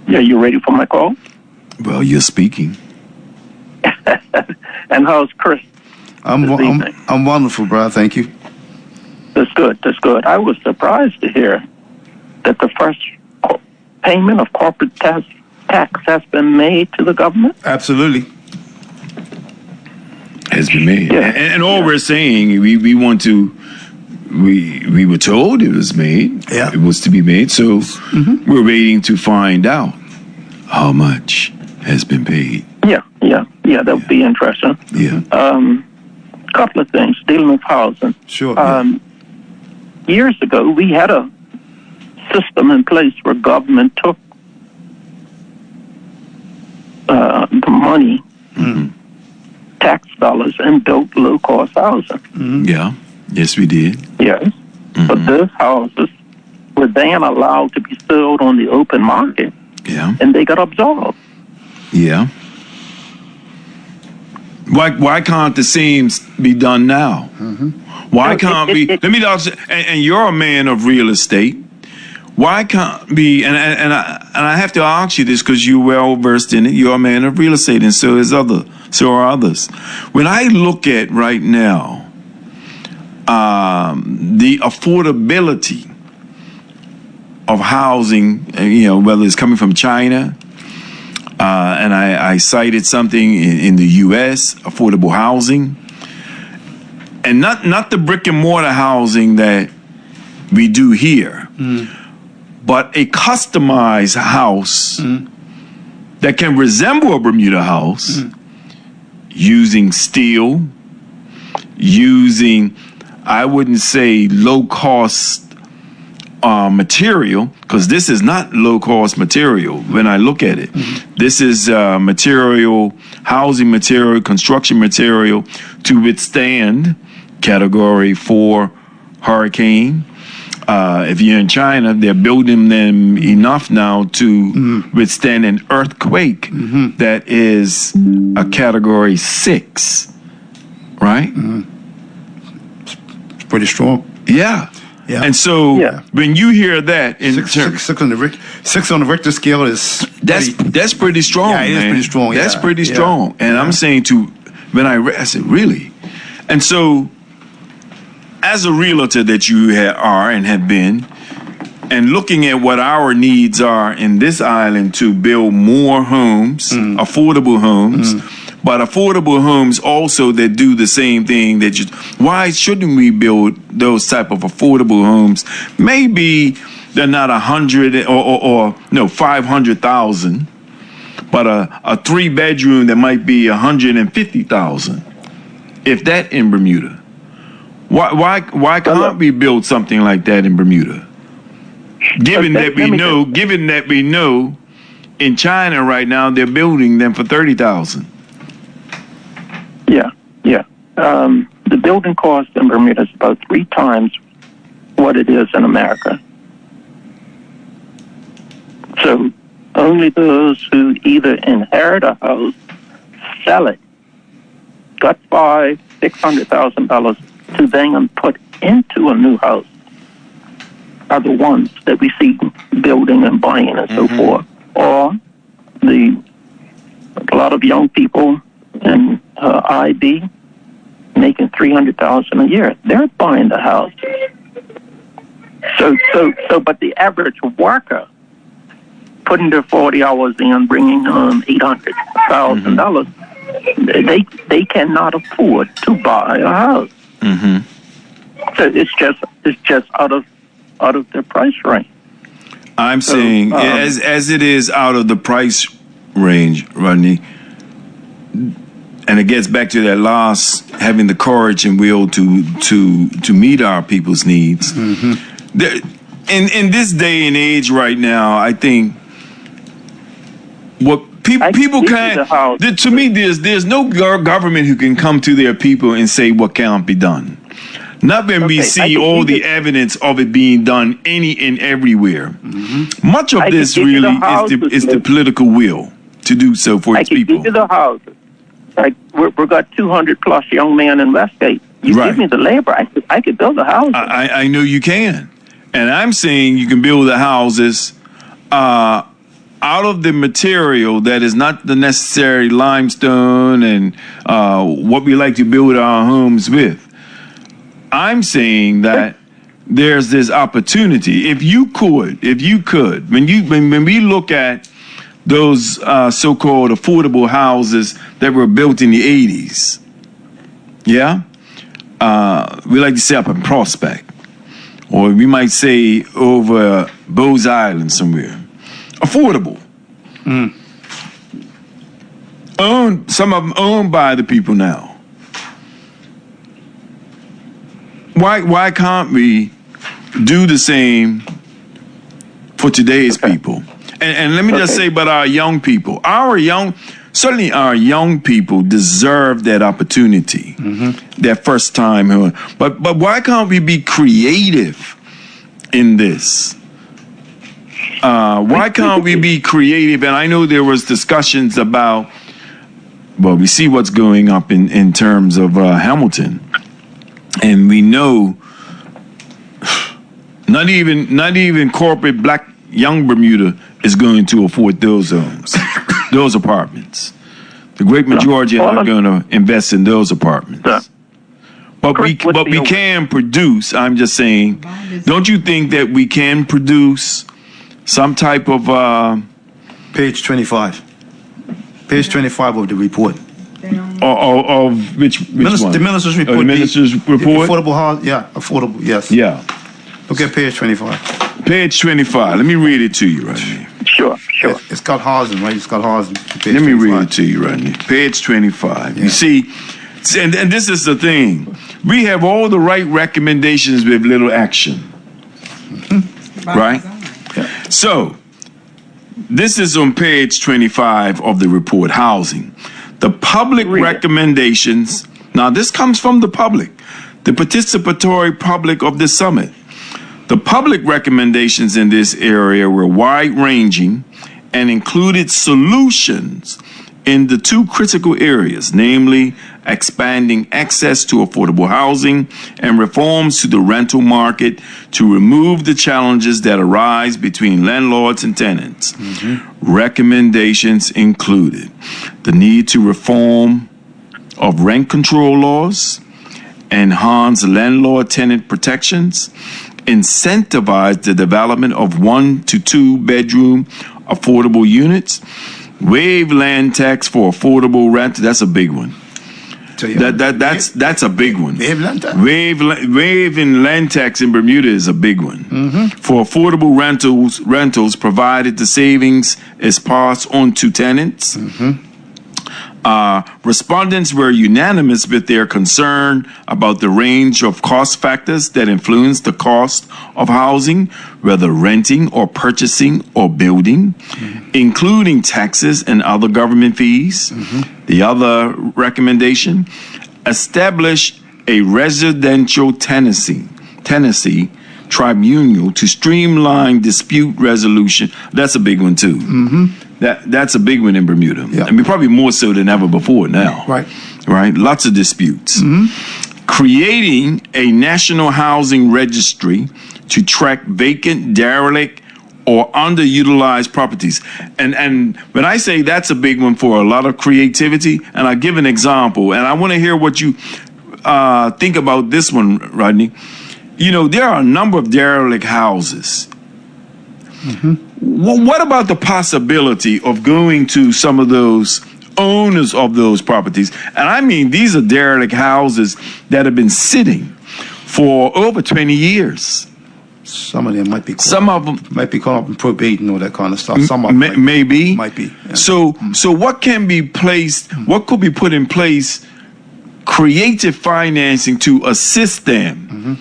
S7: Yeah, you ready for my call?
S1: Well, you're speaking.
S7: And how's Chris?
S2: I'm
S7: This evening.
S2: wonderful, brother. Thank you.
S7: That's good. That's good. I was surprised to hear that the first payment of corporate tax has been made to the government.
S2: Absolutely.
S1: Has been made.
S7: Yeah.
S1: And all we're saying, we want to, we were told it was made.
S2: Yeah.
S1: It was to be made. So we're waiting to find out how much has been paid.
S7: Yeah, that would be interesting.
S1: Yeah.
S7: Couple of things dealing with housing.
S2: Sure.
S7: Years ago, we had a system in place where government took the money, tax dollars, and built low-cost housing.
S1: Yeah. Yes, we did.
S7: Yes. But those houses were then allowed to be sold on the open market,
S1: Yeah.
S7: and they got absorbed.
S1: Yeah. Why can't the same be done now? Why can't we? Let me also, and you're a man of real estate. Why can't be? And I have to ask you this because you're well versed in it. You're a man of real estate, and so are others. When I look at right now, the affordability of housing, whether it's coming from China. And I cited something in the U.S., affordable housing, and not the brick and mortar housing that we do here, but a customized house that can resemble a Bermuda house, using steel, using, I wouldn't say low cost material, because this is not low-cost material when I look at it. This is material, housing material, construction material to withstand Category 4 hurricane. If you're in China, they're building them enough now to withstand an earthquake that is a Category 6, right?
S2: It's pretty strong.
S1: Yeah.
S2: Yeah.
S1: And so when you hear that, in
S2: Six on the Richter scale is
S1: that's pretty strong.
S2: Yeah, it is
S1: man.
S2: pretty strong.
S1: That's
S2: yeah.
S1: pretty
S2: Yeah.
S1: strong. And I'm saying when I said, really? And so, as a realtor that you are and have been, and looking at what our needs are in this island to build more homes, affordable homes, but affordable homes also that do the same thing why shouldn't we build those type of affordable homes? Maybe they're not 100 or 500,000, but a 3-bedroom that might be 150,000, if that in Bermuda. Why can't we build something like that in Bermuda? Given that we know in China right now they're building them for 30,000.
S7: Yeah.
S8: the building cost in Bermuda is about 3 times what it is in America. So only those who either inherit a house, sell it, got $600,000 to then put into a new house are the ones that we see building and buying and so forth. Or a lot of young people in IB making $300,000 a year. They're buying the houses. But the average worker putting their 40 hours in, bringing home $800,000, they cannot afford to buy a house. So it's just out of their price range.
S1: I'm saying as it is out of the price range, Rodney, and it gets back to that last, having the courage and will to meet our people's needs. In this day and age right now, I think what people can't. To me, there's no government who can come to their people and say what can't be done. Not when we see all the evidence of it being done any and everywhere. Much of this really is the political will to do so for its people.
S8: I can give you the houses. Like we've got 200 plus young men in Westgate. You give me the labor, I could build the houses.
S1: I know you can, and I'm saying you can build the houses out of the material that is not the necessary limestone and what we like to build our homes with. I'm saying that there's this opportunity. If you could, when we look at those so-called affordable houses that were built in the 80s, we like to say up in Prospect, or we might say over Bose Island somewhere. Affordable. Some of them owned by the people now. Why can't we do the same for today's people? And let me just say about our young people. Certainly our young people deserve that opportunity, that first time. But why can't we be creative in this? Why can't we be creative? And I know there was discussions about, well, we see what's going up in terms of Hamilton. And we know not even corporate black young Bermuda is going to afford those homes, those apartments. The great majority are not going to invest in those apartments. But we can produce. I'm just saying, don't you think that we can produce some type of
S2: Page 25. Page 25 of the report.
S1: Of which one?
S2: The minister's report.
S1: The minister's report?
S2: Affordable house, affordable, yes.
S1: Yeah.
S2: Look at page 25.
S1: Page 25. Let me read it to you right here.
S8: Sure.
S2: It's got housing, right? It's got housing.
S1: Let me read it to you right here. Page 25. Yeah. You see, and this is the thing. We have all the right recommendations with little action. Right?
S2: Yeah.
S1: So, this is on page 25 of the report, housing. The public recommendations, now this comes from the public, the participatory public of the summit. The public recommendations in this area were wide-ranging and included solutions in the 2 critical areas, namely expanding access to affordable housing and reforms to the rental market to remove the challenges that arise between landlords and tenants. Recommendations included the need to reform of rent control laws, enhance landlord-tenant protections, incentivize the development of 1 to 2 bedroom affordable units, waive land tax for affordable rent. That's a big one. That's a big one. Waiving land tax in Bermuda is a big one. For affordable rentals, provided the savings is passed on to tenants. Respondents were unanimous with their concern about the range of cost factors that influence the cost of housing, whether renting or purchasing or building, including taxes and other government fees. The other recommendation, establish a residential tenancy tribunal to streamline dispute resolution. That's a big one too. That's a big one in Bermuda.
S2: Yeah.
S1: I mean, probably more so than ever before now. Right. Lots of disputes. Creating a national housing registry to track vacant, derelict, or underutilized properties. And when I say that's a big one for a lot of creativity, and I'll give an example, and I want to hear what you think about this one, Rodney. You know, there are a number of derelict houses. What about the possibility of going to some of those owners of those properties? And I mean, these are derelict houses that have been sitting for over 20 years.
S2: Some of them might be.
S1: Some of them
S2: might be caught up in probate and all that kind of stuff. Some of them
S1: maybe.
S2: Might be. Yeah.
S1: So what can be placed? What could be put in place? Creative financing to assist them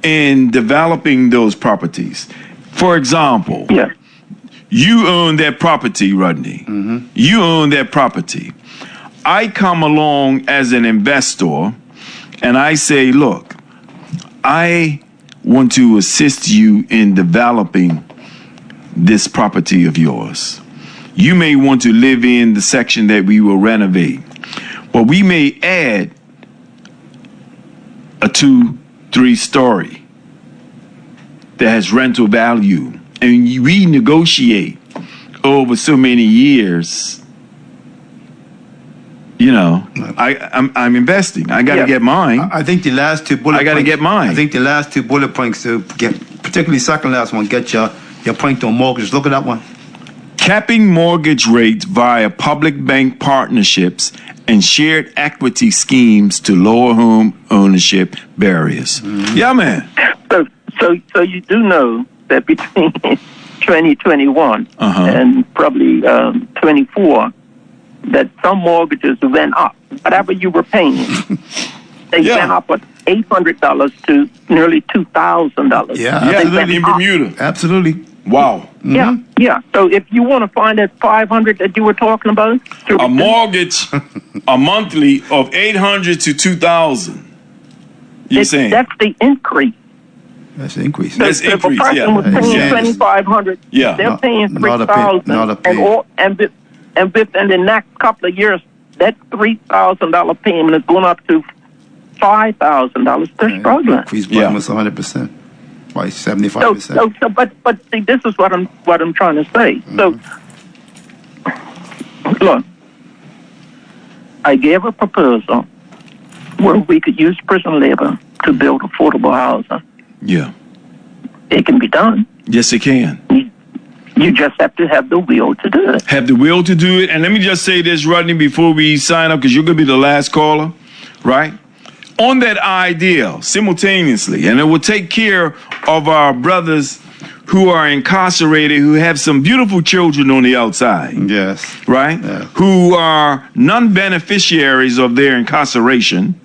S1: in developing those properties. For example, you own that property, Rodney. You own that property. I come along as an investor, and I say, look, I want to assist you in developing this property of yours. You may want to live in the section that we will renovate, but we may add a 2-3 story that has rental value, and we negotiate over so many years. You know, I'm investing. I got to get mine.
S2: I think the last two bullet points.
S1: I got to get mine.
S2: I think the last two bullet points to get, particularly second last one, get your point on mortgage. Look at that one.
S1: Capping mortgage rates via public bank partnerships and shared equity schemes to lower home ownership barriers. Yeah, man.
S8: So you do know that between 2021 and probably 24, that some mortgages went up. Whatever you were paying, they went up from $800 to nearly $2,000.
S1: Yeah, in Bermuda.
S2: Absolutely.
S1: Wow.
S8: Yeah. So if you want to find that 500 that you were talking about,
S1: a mortgage, a monthly of $800 to $2,000. You're saying
S8: that's the increase.
S2: That's the increase.
S1: That's
S8: so
S1: increase.
S8: If a person was paying $2,500, they're paying $3,000, and within the next couple of years, that $3,000 payment is going up to $5,000. They're struggling.
S2: Increase by almost 100%, by 75%.
S8: So, but see, this is what I'm trying to say. So, look, I gave a proposal where we could use prison labor to build affordable housing.
S1: Yeah,
S8: it can be done.
S1: Yes, it can.
S8: You just have to have the will to do it.
S1: Have the will to do it. And let me just say this, Rodney, before we sign up, because you're going to be the last caller, right? On that idea, simultaneously, and it will take care of our brothers who are incarcerated, who have some beautiful children on the outside.
S2: Yes.
S1: Right?
S2: Yeah.
S1: Who are non-beneficiaries of their incarceration.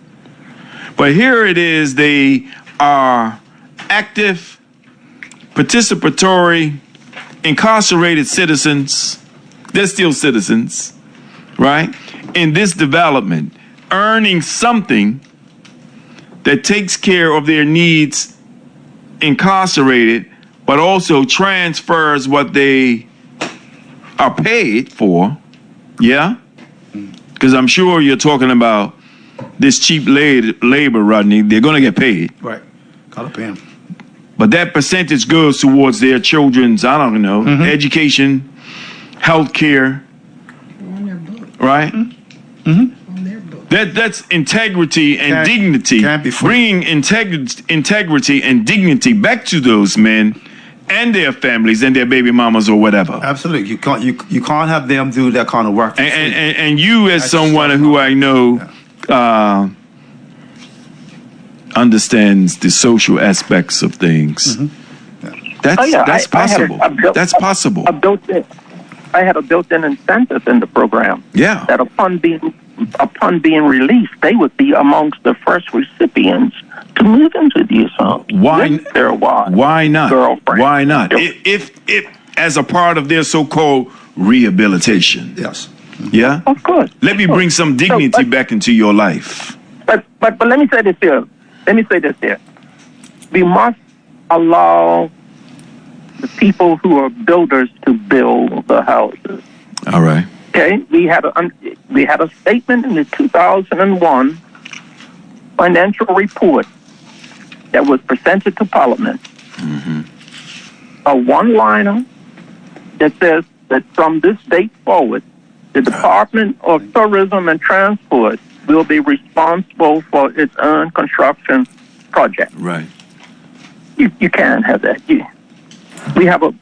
S1: But here it is, they are active, participatory, incarcerated citizens. They're still citizens, right? In this development, earning something that takes care of their needs incarcerated, but also transfers what they are paid for. Yeah? Because I'm sure you're talking about this cheap labor, Rodney. They're going to get paid.
S2: Right. Gotta pay them.
S1: But that percentage goes towards their children's, I don't know, education, health care, right?
S3: On their book.
S1: That's integrity and dignity. Bringing integrity and dignity back to those men and their families and their baby mamas or whatever.
S2: Absolutely. You can't have them do that kind of work.
S1: And you, as someone who I know understands the social aspects of things, that's possible. That's possible.
S8: I had a built-in incentive in the program.
S1: Yeah.
S8: That upon being released, they would be amongst the first recipients to move into these homes.
S1: Why?
S8: Their wives,
S1: why not?
S8: Girlfriend.
S1: Why not? If as a part of their so-called rehabilitation.
S2: Yes.
S1: Yeah.
S8: Of course.
S1: Let me bring some dignity back into your life.
S8: But let me say this here. We must allow the people who are builders to build the houses.
S1: All right.
S8: Okay, we had a statement in the 2001 financial report that was presented to Parliament. A one-liner that says that from this date forward, the Department of Tourism and Transport will be responsible for its own construction project.
S1: Right.
S8: You can't have that. We have a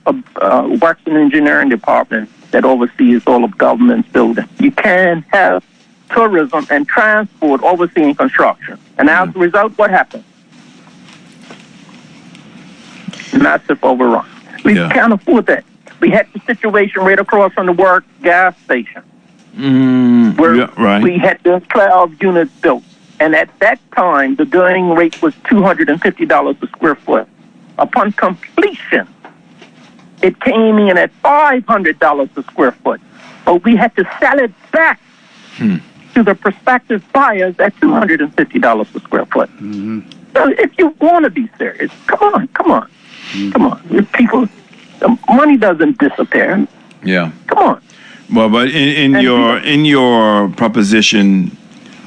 S8: works and engineering department that oversees all of government's buildings. You can't have tourism and transport overseeing construction. And as a result, what happened? Massive overrun. We can't afford that. We had the situation right across from the work gas station where we had the 12 units built. And at that time, the going rate was $250 a square foot. Upon completion, it came in at $500 a square foot. But we had to sell it back to the prospective buyers at $250 a square foot. So if you want to be serious, come on. People, the money doesn't disappear.
S1: Yeah.
S8: Come on.
S1: Well, but in your proposition,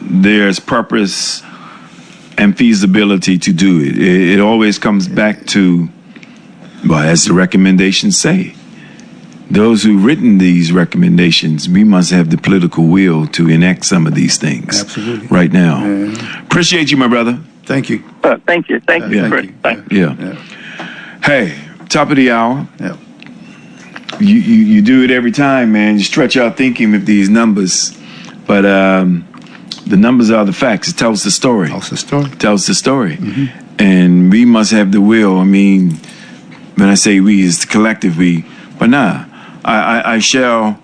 S1: there's purpose and feasibility to do it. It always comes back to, well, as the recommendations say, those who've written these recommendations, we must have the political will to enact some of these things.
S2: Absolutely.
S1: Right now. Appreciate you, my brother.
S2: Thank you.
S8: Thank you, Chris. Thank you.
S1: Hey, top of the hour.
S2: Yeah.
S1: You do it every time, man. You stretch out thinking with these numbers, but the numbers are the facts. It tells the story. Tells the story. And we must have the will. I mean, when I say we, it's the collective we. But I shall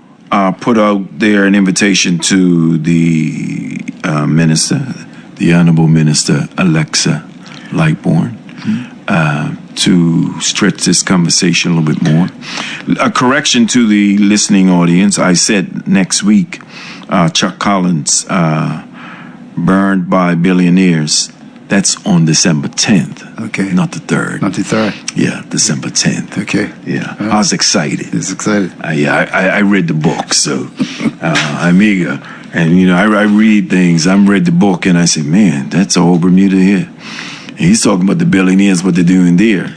S1: put out there an invitation to the minister, the Honorable Minister Alexa Lightbourne, to stretch this conversation a little bit more. A correction to the listening audience. I said next week, Chuck Collins, Burned by Billionaires. That's on December 10th.
S2: Okay.
S1: Not the 3rd.
S2: Not the 3rd.
S1: Yeah, December 10th.
S2: Okay.
S1: Yeah. I was excited.
S2: It's excited.
S1: I read the book, so I'm eager. And, you know, I read things. I read the book, and I said, man, that's all Bermuda here. And he's talking about the billionaires, what they're doing there.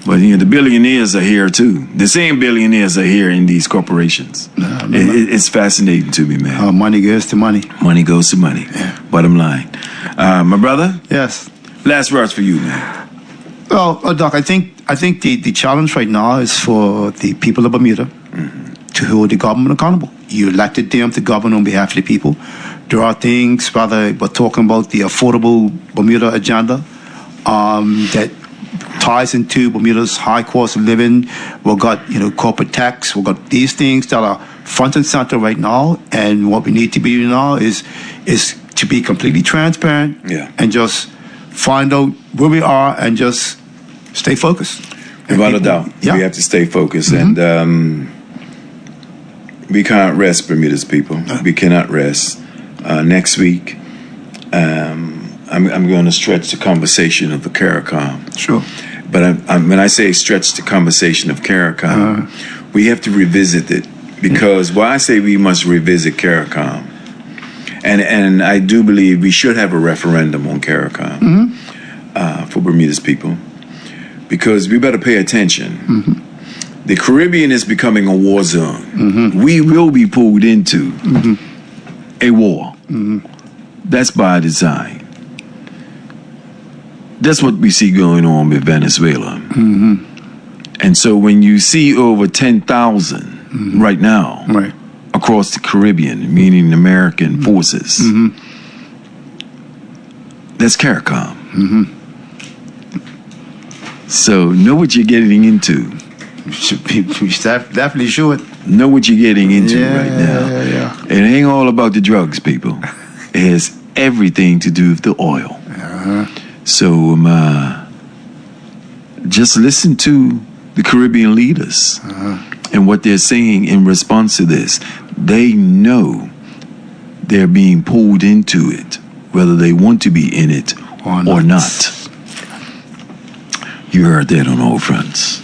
S1: But, you know, the billionaires are here, too. The same billionaires are here in these corporations. It's fascinating to me, man.
S2: Money goes to money.
S1: Money goes to money. Yeah. Bottom line. My brother?
S2: Yes.
S1: Last words for you, man.
S2: Well, Doc, I think the challenge right now is for the people of Bermuda to hold the government accountable. You elected them to govern on behalf of the people. There are things, whether we're talking about the affordable Bermuda agenda, that ties into Bermuda's high cost of living. We've got, corporate tax. We've got these things that are front and center right now. And what we need to be now is to be completely transparent and just find out where we are and just stay focused.
S1: Without a doubt. We have to stay focused. And we can't rest, Bermuda's people. We cannot rest. Next week, I'm going to stretch the conversation of the CARICOM.
S2: Sure.
S1: But when I say stretch the conversation of CARICOM, we have to revisit it. Because why I say we must revisit CARICOM, and I do believe we should have a referendum on CARICOM for Bermuda's people, because we better pay attention. The Caribbean is becoming a war zone. We will be pulled into a war. That's by design. That's what we see going on with Venezuela. And so when you see over 10,000 right now across the Caribbean, meaning American forces, that's CARICOM. So know what you're getting into.
S2: Definitely should.
S1: Know what you're getting into right now. It ain't all about the drugs, people. It has everything to do with the oil. So just listen to the Caribbean leaders and what they're saying in response to this. They know they're being pulled into it whether they want to be in it or not. You heard that on all fronts.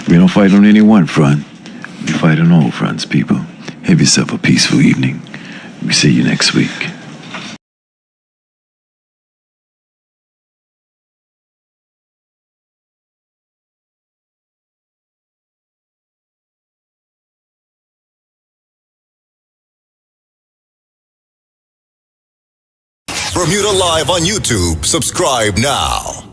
S1: We don't fight on any one front. We fight on all fronts, people. Have yourself a peaceful evening. We see you next week.
S9: Bermuda Live on YouTube. Subscribe now.